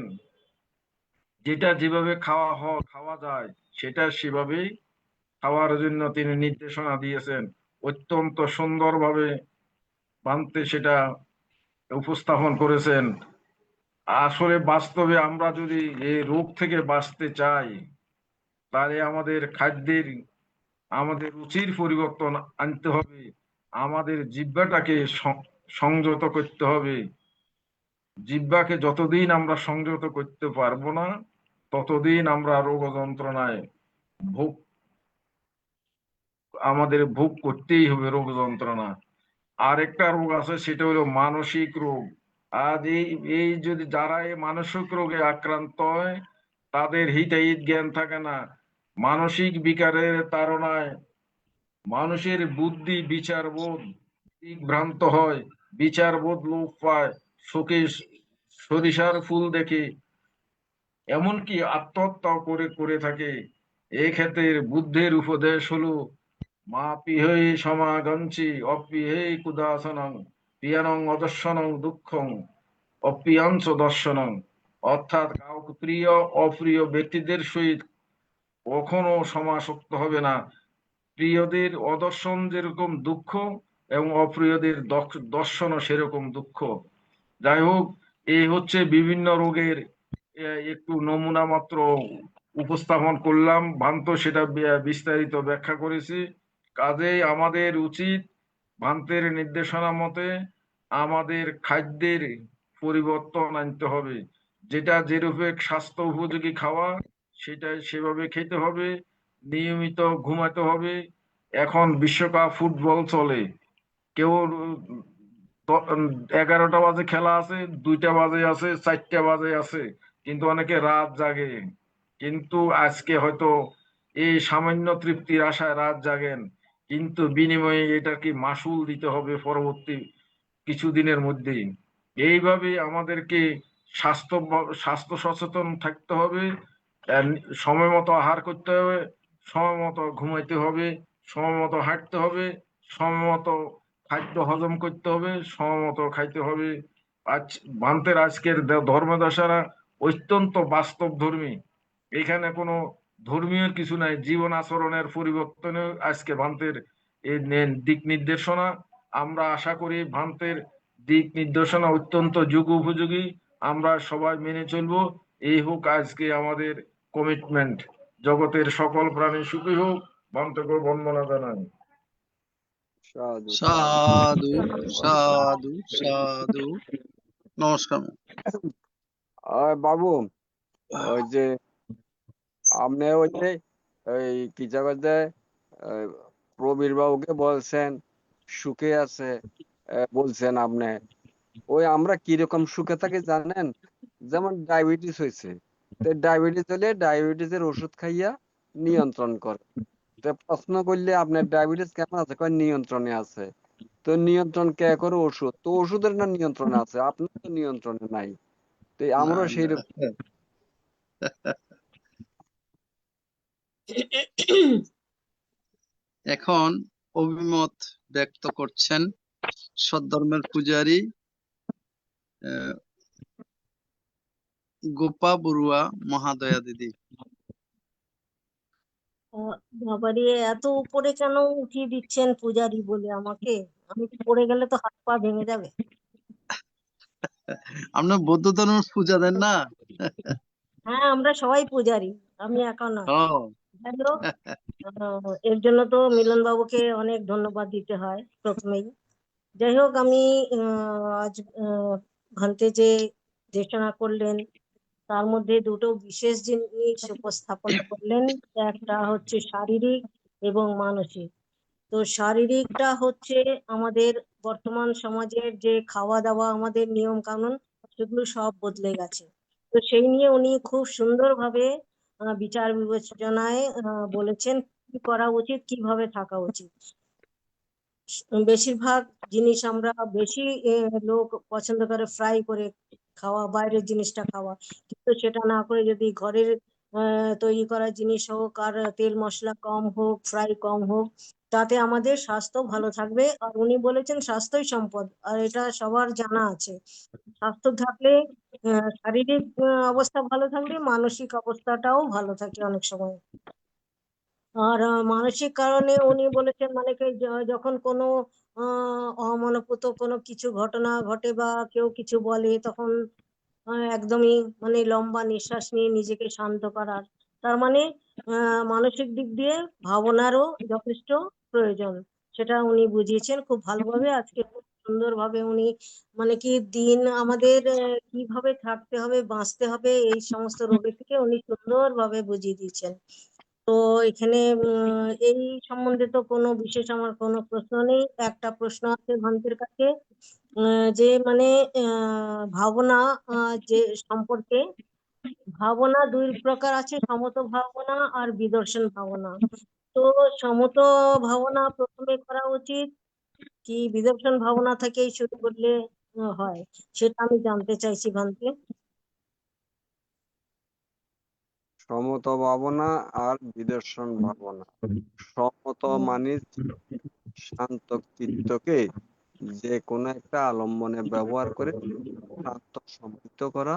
S9: যেটা যেভাবে খাওয়া যায় সেটা সেভাবেই খাওয়ার জন্য তিনি নির্দেশনা দিয়েছেন। অত্যন্ত সুন্দরভাবে ভান্তে সেটা উপস্থাপন করেছেন। আসলে বাস্তবে আমরা যদি এই রোগ থেকে বাঁচতে চাই তাহলে আমাদের রুচির পরিবর্তন আনতে হবে, আমাদের জিহ্বাটাকে সংযত করতে হবে। জিহ্বাকে যতদিন আমরা সংযত করতে পারবো না, ততদিন আমরা রোগ যন্ত্রণায় আমাদের ভোগ করতেই হবে রোগ যন্ত্রণা। আরেকটা রোগ আছে, সেটা হলো মানসিক রোগ। আর এই যদি যারা এই মানসিক রোগে আক্রান্ত হয়, তাদের হিতাহিত জ্ঞান থাকে না। মানসিক বিকারের তাড়নায় মানুষের বুদ্ধি বিচারবোধ ভ্রান্ত হয়, বিচারবোধ লোপ পায়, চোখে সরিষার ফুল দেখে, এমনকি আত্মহত্যা করে থাকে। এক্ষেত্রে বুদ্ধের উপদেশ হলো মা পিহৈ সমাগঞ্চি অপিহৈ কুদাসনং পিয়ানং অদর্শনং দুঃখং অপিয়াঞ্চ দর্শনং। অর্থাৎ কাউকে অপ্রিয় ব্যক্তিদের সহিত কখনো সমাসক্ত হবে না। প্রিয়দের অদর্শন যেরকম দুঃখ এবং অপ্রিয়দের দর্শনও সেরকম দুঃখ। যাই হোক, এই হচ্ছে বিভিন্ন রোগের একটু নমুনা মাত্র উপস্থাপন করলাম, ভ্রান্ত সেটা বিস্তারিত ব্যাখ্যা করেছি। কাজেই আমাদের উচিত ভ্রান্তের নির্দেশনা মতে আমাদের খাদ্যের পরিবর্তন আনতে হবে। যেটা যেরূপে স্বাস্থ্য উপযোগী খাওয়া, সেটা সেভাবে খেতে হবে, নিয়মিত ঘুমাতে হবে। এখন বিশ্বকাপ ফুটবল চলে, কেউ 11টা বাজে খেলা আছে, 2টা বাজে আছে, 4টা বাজে আছে, কিন্তু অনেকে রাত জাগে। কিন্তু আজকে হয়তো এই সামান্য তৃপ্তির আশায় রাত জাগেন, কিন্তু বিনিময়ে এটা কি মাসুল দিতে হবে পরবর্তী কিছুদিনের মধ্যেই। এইভাবে আমাদেরকে স্বাস্থ্য সচেতন থাকতে হবে, সময় মতো আহার করতে হবে, সময় মতো ঘুমাইতে হবে, সময় মতো হাঁটতে হবে, সময় মতো খাদ্য হজম করতে হবে, সময় মতো খাইতে হবে। ভ্রান্তের আজকের ধর্মদশারা অত্যন্ত বাস্তব ধর্মী। এখানে কোনো ধর্মীয় কিছু নাই, জীবন আচরণের পরিবর্তনে আজকে ভ্রান্তের এই দিক নির্দেশনা। আমরা আশা করি ভ্রান্তের দিক নির্দেশনা অত্যন্ত যুগ উপযোগী, আমরা সবাই মেনে চলবো। এই হোক আজকে আমাদের কমিটমেন্ট। জগতের সকল প্রাণী সুখী হোক, ভ্রান্তকে বন্দনা জানাই।
S7: সাধু
S1: সাধু সাধু সাধু। নমস্কার।
S7: বাবু, ওই যে আপনি ওই যে এই কি জায়গাতে প্রবীর বাবুকে বলছেন সুখে আছে, বলছেন আপনি, ওই আমরা কিরকম সুখে থাকি জানেন? যেমন ডায়াবেটিস হয়েছে, তো ডায়াবেটিস হলে ডায়াবেটিসের ওষুধ খাইয়া নিয়ন্ত্রণ করে। তো প্রশ্ন করলে আপনার ডায়াবেটিস কেমন আছে, কয় নিয়ন্ত্রণে আছে। তো নিয়ন্ত্রণ কে করে? ওষুধ। তো ওষুধের না নিয়ন্ত্রণে আছে, আপনার তো নিয়ন্ত্রণে নাই। তো আমরা
S1: না,
S7: সেই
S1: না। এখন অভিমত ব্যক্ত করছেন সদ্ধর্মের পূজারী গোপা বড়ুয়া মহাদয়া দিদি।
S8: বাবারে, এত উপরে কেন উঠিয়ে দিচ্ছেন পূজারি বলে আমাকে? আমি পড়ে গেলে তো হাত পা ভেঙে যাবে।
S1: আপনার বৌদ্ধ ধর্মের পূজা দেন না?
S8: হ্যাঁ, আমরা সবাই পূজারি, আমি একা না।
S1: ও,
S8: যাই হোক, এর জন্য তো মিলন বাবুকে অনেক ধন্যবাদ দিতে হয় প্রথমেই। যাই হোক, আমি আজ ভান্তে যে দেশনা করলেন, তার মধ্যে দুটো বিশেষ জিনিস উপস্থাপন করলেন। একটা হচ্ছে শারীরিক এবং মানসিক। তো শারীরিকটা হচ্ছে আমাদের বর্তমান সমাজের যে খাওয়া দাওয়া, আমাদের নিয়ম কানুন, সেগুলো সব বদলে গেছে। তো সেই নিয়ে উনি খুব সুন্দরভাবে বিচার বিবেচনায় বলেছেন কি করা উচিত, কিভাবে থাকা উচিত। বেশিরভাগ জিনিস আমরা বেশি লোক পছন্দ করে ফ্রাই করে খাওয়া, বাইরের জিনিসটা খাওয়া, কিন্তু সেটা না করে যদি ঘরের তৈরি করা জিনিস হোক, আর তেল মশলা কম হোক, ফ্রাই কম হোক, তাতে আমাদের স্বাস্থ্য ভালো থাকবে। আর উনি বলেছেন স্বাস্থ্যই সম্পদ, আর এটা সবার জানা আছে। স্বাস্থ্য থাকলে শারীরিক অবস্থা ভালো থাকলে মানসিক অবস্থাটাও ভালো থাকে অনেক সময়। আর মানসিক কারণে উনি বলেছেন, মানে যখন কোনো অমনোপুত কোনো কিছু ঘটনা ঘটে বা কেউ কিছু বলে, তখন একদমই মানে লম্বা নিঃশ্বাস নিয়ে নিজেকে শান্ত করার। তার মানে মানসিক দিক দিয়ে ভাবনারও যথেষ্ট প্রয়োজন, সেটা উনি বুঝিয়েছেন খুব ভালোভাবে। আজকে খুব সুন্দরভাবে উনি মানে কি দিন আমাদের কিভাবে থাকতে হবে, বাঁচতে হবে, এই সমস্ত রোগের থেকে উনি সুন্দরভাবে বুঝিয়ে দিয়েছেন। তো এখানে এই সম্বন্ধে তো কোনো বিশেষ আমার কোনো প্রশ্ন নেই। একটা প্রশ্ন আছে ভান্তের কাছে, যে মানে ভাবনা যে সম্পর্কে, ভাবনা দুই প্রকার আছে, সমত ভাবনা আর বিদর্শন ভাবনা। তো সমত ভাবনা প্রথমে করা উচিত কি বিদর্শন ভাবনা থেকেই শুরু করলে হয়, সেটা আমি জানতে চাইছি ভান্তে।
S7: সমত ভাবনা আর বিদর্শন ভাবনা। সমত মানে শান্ত চিত্তকে যে কোনো একটা আলম্বনে ব্যবহার করে শান্ত সমাহিত করা,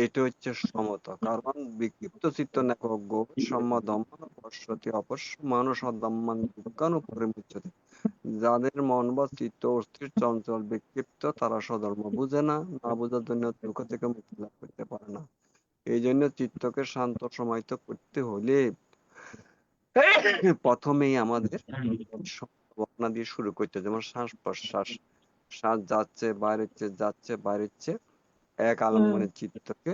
S7: এটা হচ্ছে সমত। কারণ বিক্ষিপ্ত চিত্ত নেকজ্ঞ সম্মদম পশ্যতি অপশ্য মানুষ অদম্মান দুঃখানু পরিমুচ্যতে। যাদের মন বা চিত্ত অস্থির চঞ্চল বিক্ষিপ্ত, তারা স্বধর্ম বুঝে না, না বোঝার জন্য দুঃখ থেকে মুক্তি লাভ করতে পারে না। এই জন্য চিত্তকে শান্ত সমাহিত করতে হলে প্রথমেই আমাদের ভাবনা দিয়ে শুরু করতে, যেমন শ্বাস প্রশ্বাস, শ্বাস যাচ্ছে বাইরে হচ্ছে, যাচ্ছে বাইরে হচ্ছে, এক আলম্বনে চিত্তকে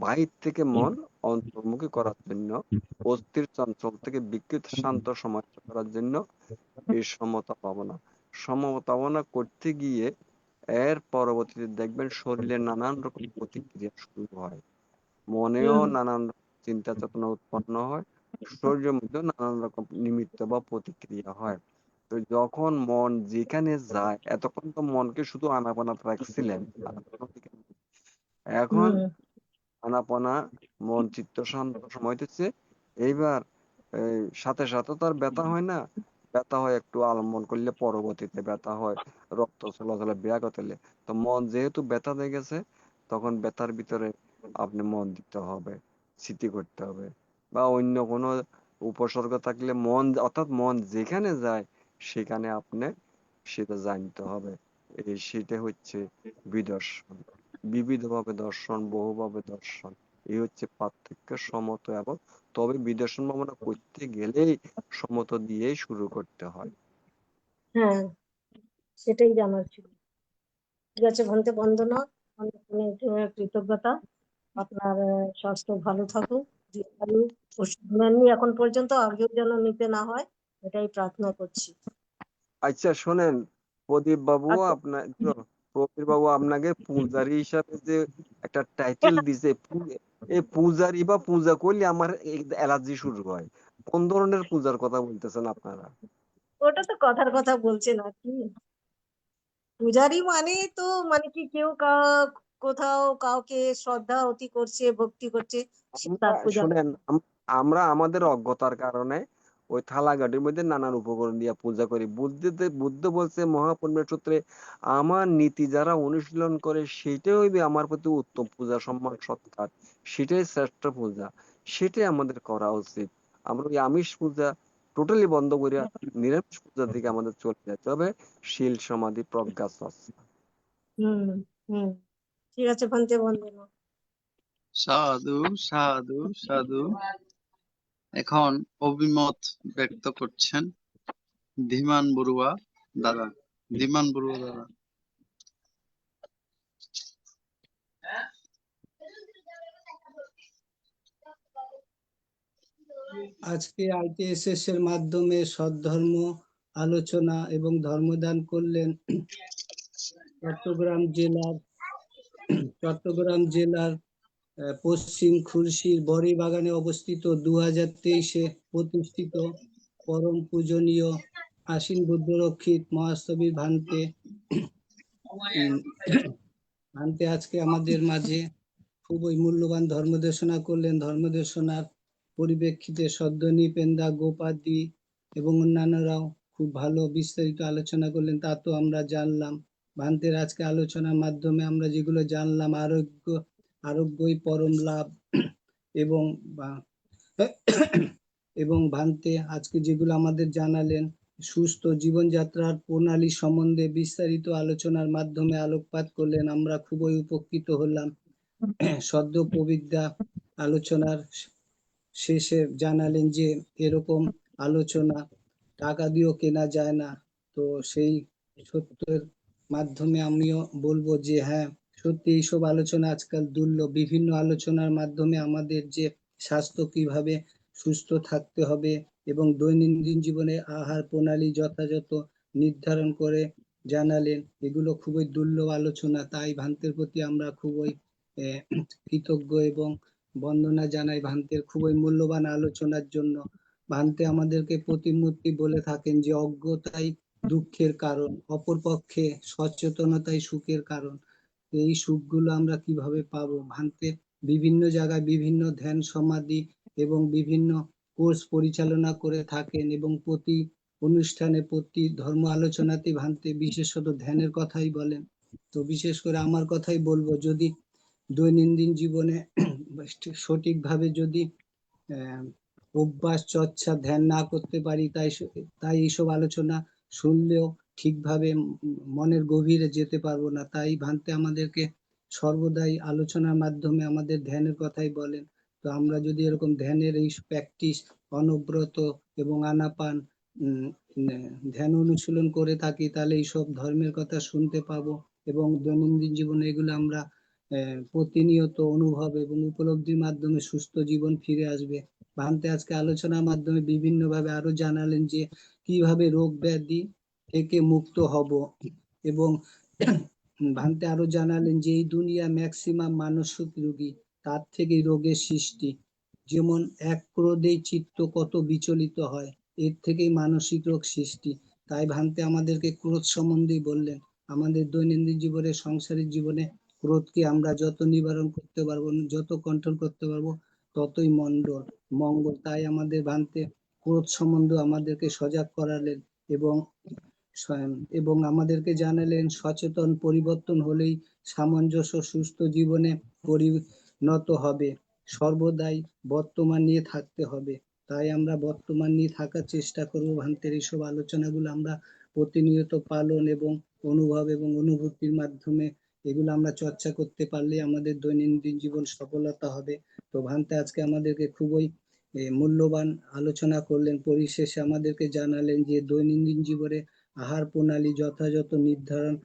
S7: বাহির থেকে মন অন্তর্মুখী করার জন্য, অস্থির চঞ্চল থেকে বিকৃত শান্ত সমাহিত করার জন্য এই সমতা ভাবনা। সমতা ভাবনা করতে গিয়ে এর পরবর্তীতে দেখবেন শরীরে নানান রকম প্রতিক্রিয়া শুরু হয়, মনেও নানান রকম চিন্তা চেতনা উৎপন্ন হয়, শরীরের মধ্যে নানান রকম নিমিত্ত বা প্রতিক্রিয়া হয়। তো যখন মন যেখানে যায়, এতক্ষণ তো মনকে শুধু আনাপানাতে রাখছিলেন, এখন আনাপানা মন চিত্ত শান্ত সময় হচ্ছে। এইবার সাথে সাথে তো আর ব্যথা হয় না, ব্যথা হয় একটু আলম্বন করলে, পরবর্তীতে ব্যথা হয় রক্ত চলাচলে ব্যাঘাত হলে। তো মন যেহেতু ব্যথা হয়ে গেছে, তখন ব্যথার ভিতরে আপনি মন দিতে হবে, স্মৃতি করতে হবে, বা অন্য কোনো উপসর্গ থাকলে মন, অর্থাৎ মন যেখানে যায় সেখানে আপনি সেটা জানতে হবে। সেটা হচ্ছে বিদর্শন। বিবিধভাবে দর্শন, বহুভাবে দর্শন, এই হচ্ছে পার্থক্য সমত এবং। তবে বিদর্শন ভাবনা করতে গেলেই সমত দিয়েই শুরু করতে হয়।
S8: হ্যাঁ, সেটাই জানার ছিল। ঠিক আছে ভান্তে, বন্দনা, অনেক অনেক কৃতজ্ঞতা। আপনার স্বাস্থ্য ভালো থাকুক, দীর্ঘায়ু, ওষুধ নেননি এখন পর্যন্ত, আগেও যেন নিতে না হয়, এটাই প্রার্থনা করছি।
S7: আচ্ছা শোনেন প্রদীপ বাবু,
S8: আচ্ছা,
S7: আপনার প্রদীপ বাবু আপনাকে পূজারী হিসাবে যে একটা টাইটেল দিছে, এই পূজারী বা পূজা করলে আমার অ্যালার্জি শুরু হয়। কোন ধরনের পূজার কথা বলতেছেন আপনারা?
S8: ওটা তো কথার কথা বলছেন আর কি। পূজারি মানে তো মানে কি কেউ কোথাও কাউকে শ্রদ্ধা অতি করছে, ভক্তি করছে, সে
S7: আমরা
S8: তার পূজা।
S7: শোনেন, আমরা আমাদের অজ্ঞতার কারণে ওই থালাগাটির মধ্যে নানান উপকরণ দিয়ে পূজা করি। বুদ্ধ বলছে মহাপুণ্যের সূত্রে, আমার নীতি যারা অনুশীলন করে সেটাই হইবে আমার প্রতি উত্তম পূজা, সম্মান সৎকার, সেটাই শ্রেষ্ঠ পূজা, সেটাই আমাদের করা উচিত। আমরা ওই আমিষ পূজা টোটালি বন্ধ করিয়া নিরামিষ পূজার দিকে আমাদের চলে যেতে হবে। শীল সমাধি প্রজ্ঞা চর্চা।
S8: হুম হুম, ঠিক আছে ভান্তে, বন্দনা।
S1: সাধু সাধু সাধু। এখন অভিমত ব্যক্ত করছেন ধীমান বড়ুয়া দাদা। ধীমান বড়ুয়া দাদা।
S5: আজকে ITSS এর মাধ্যমে সদ্ধর্ম আলোচনা এবং ধর্মদান করলেন চট্টগ্রাম জেলার পশ্চিম খুলশীর বড়িবাগানে অবস্থিত 2023-এ প্রতিষ্ঠিত পরম পূজনীয় আশীন বুদ্ধরক্ষিত মহাস্তবীর ভান্তে। ভান্তে আজকে আমাদের মাঝে খুবই মূল্যবান ধর্মদেশনা করলেন। ধর্মদেশনার পরিপ্রেক্ষিতে সদ্য নিপেন্দা গোপাদি এবং অন্যান্যরাও খুব ভালো বিস্তারিত আলোচনা করলেন, তা তো আমরা জানলাম। ভান্তের আজকে আলোচনার মাধ্যমে আমরা যেগুলো জানলাম, আরোগ্যই পরম লাভ, এবং এবং ভান্তে আজকে যেগুলো আমাদের জানালেন, সুস্থ জীবনযাত্রার প্রণালী সম্বন্ধে বিস্তারিত আলোচনার মাধ্যমে আলোকপাত করলেন, আমরা খুবই উপকৃত হলাম। সদ্য পবিত্রা আলোচনার শেষে জানালেন যে এরকম আলোচনা টাকা দিয়েও কেনা যায় না। তো সেই সত্যের মাধ্যমে আমিও বলবো যে হ্যাঁ, সত্যি এইসব আলোচনা আজকাল দুর্লভ। বিভিন্ন আলোচনার মাধ্যমে আমাদের যে স্বাস্থ্য কিভাবে সুস্থ থাকতে হবে এবং দৈনন্দিন জীবনে আহার প্রণালী যথাযথ নির্ধারণ করে জানালেন, এগুলো খুবই দুর্লভ আলোচনা। তাই ভান্তের প্রতি আমরা খুবই কৃতজ্ঞ এবং বন্দনা জানাই ভান্তের খুবই মূল্যবান আলোচনার জন্য। ভান্তে আমাদেরকে প্রতিমূর্তি বলে থাকেন যে অজ্ঞতাই দুঃখের কারণ, অপরপক্ষে সচেতনতাই সুখের কারণ। এই সুখগুলো আমরা কিভাবে পাবো? ভান্তে বিভিন্ন জায়গায় বিভিন্ন ধ্যান সমাধি এবং বিভিন্ন কোর্স পরিচালনা করে থাকেন এবং প্রতি অনুষ্ঠানে প্রতি ধর্ম আলোচনাতে ভান্তে বিশেষত ধ্যানের কথাই বলেন। তো বিশেষ করে আমার কথাই বলবো, যদি দৈনন্দিন জীবনে সঠিকভাবে যদি অভ্যাস চর্চা ধ্যান না করতে পারি, তাই এইসব আলোচনা শুনলেও ঠিকভাবে মনের গভীরে যেতে পারবো না। তাই ভান্তে আমাদেরকে সর্বদাই আলোচনার মাধ্যমে আমাদের ধ্যানের কথাই বলেন। তো আমরা যদি এরকম ধ্যানের এই প্র্যাকটিস অনবরত এবং আনাপান ধ্যান অনুশীলন করে থাকি, তাহলে এইসব ধর্মের কথা শুনতে পাবো এবং দৈনন্দিন জীবনে এগুলো আমরা প্রতিনিয়ত অনুভব এবং উপলব্ধির মাধ্যমে সুস্থ জীবন ফিরে আসবে। ভান্তে আজকে আলোচনার মাধ্যমে বিভিন্ন ভাবে আরো জানালেন যে কিভাবে রোগ ব্যাধি থেকে মুক্ত হব এবং ভান্তে আরো জানালেন যে এই দুনিয়া ম্যাক্সিমাম মানসিক রোগী, তার থেকেই রোগের সৃষ্টি। যেমন এক ক্রোধেই চিত্ত কত বিচলিত হয়, এর থেকেই মানসিক রোগ সৃষ্টি। তাই ভান্তে আমাদেরকে ক্রোধ সম্বন্ধেই বললেন। আমাদের দৈনন্দিন জীবনে সংসারিক জীবনে ক্রোধকে আমরা যত নিবারণ করতে পারবো, যত কন্ট্রোল করতে পারবো, ততই মঙ্গল। তাই আমাদের ভান্তে ক্রোধ সম্বন্ধে আমাদেরকে সজাগ করালেন এবং আমাদেরকে জানালেন সচেতন পরিবর্তন হলেই সামঞ্জস্য সুস্থ জীবনে পরিণত হবে। সর্বদাই বর্তমান নিয়ে থাকতে হবে। তাই আমরা বর্তমান নিয়ে থাকার চেষ্টা করবো। ভান্তের এইসব আলোচনাগুলো আমরা প্রতিনিয়ত পালন এবং অনুভব এবং অনুভূতির মাধ্যমে এগুলো আমরা চর্চা করতে পারলে আমাদের দৈনন্দিন জীবন সফলতা হবে। তো ভান্তে আজকে আমাদেরকে খুবই মূল্যবান আলোচনা করলেন। পরিশেষে আমাদেরকে জানালেন যে দৈনন্দিন জীবনে আহার প্রণালী যথাযথ নির্ধারণ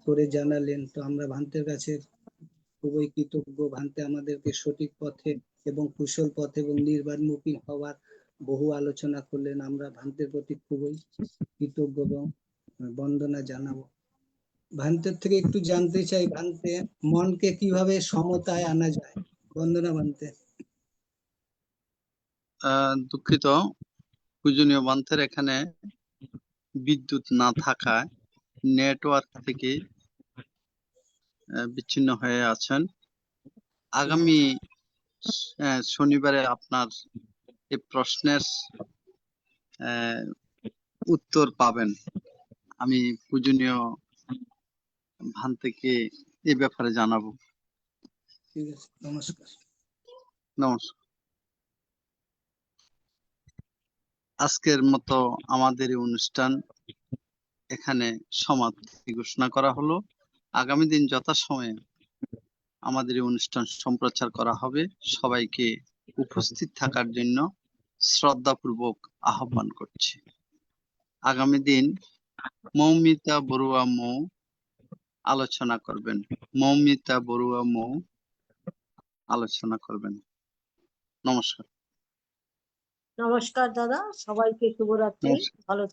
S5: করে জানালেন। তো আমরা ভান্তের কাছে খুবই কৃতজ্ঞ। ভান্তে আমাদেরকে সঠিক পথে এবং কুশল পথে এবং নির্বাণমুখী হওয়ার বহু আলোচনা করলেন। আমরা ভান্তের প্রতি খুবই কৃতজ্ঞ এবং বন্দনা জানাবো। ভান্তের থেকে একটু জানতে চাই, ভান্তে মনকে কিভাবে সমতায় আনা যায়? বন্দনা ভান্তে।
S1: দুঃখিত পূজনীয় বান্তের, এখানে বিদ্যুৎ না থাকায় নেটওয়ার্ক থেকে বিচ্ছিন্ন হয়ে আছেন। আগামী শনিবারে আপনার এই প্রশ্নের উত্তর পাবেন। আমি পূজনীয় ভান্তেকে এ ব্যাপারে জানাবো।
S5: ঠিক আছে, নমস্কার।
S1: নমস্কার। আজকের মতো আমাদের এই অনুষ্ঠান এখানে সমাপ্তি ঘোষণা করা হলো। আগামী দিন যথাসময়ে আমাদের এই অনুষ্ঠান সম্প্রচার করা হবে। সবাইকে উপস্থিত থাকার জন্য শ্রদ্ধাপূর্বক আহ্বান করছি। আগামী দিন মৌমিতা বড়ুয়া মৌ আলোচনা করবেন। মৌমিতা বড়ুয়া মৌ আলোচনা করবেন। নমস্কার।
S8: নমস্কার দাদা, সবাইকে শুভরাত্রি।
S1: নমস্কার।
S8: ভালো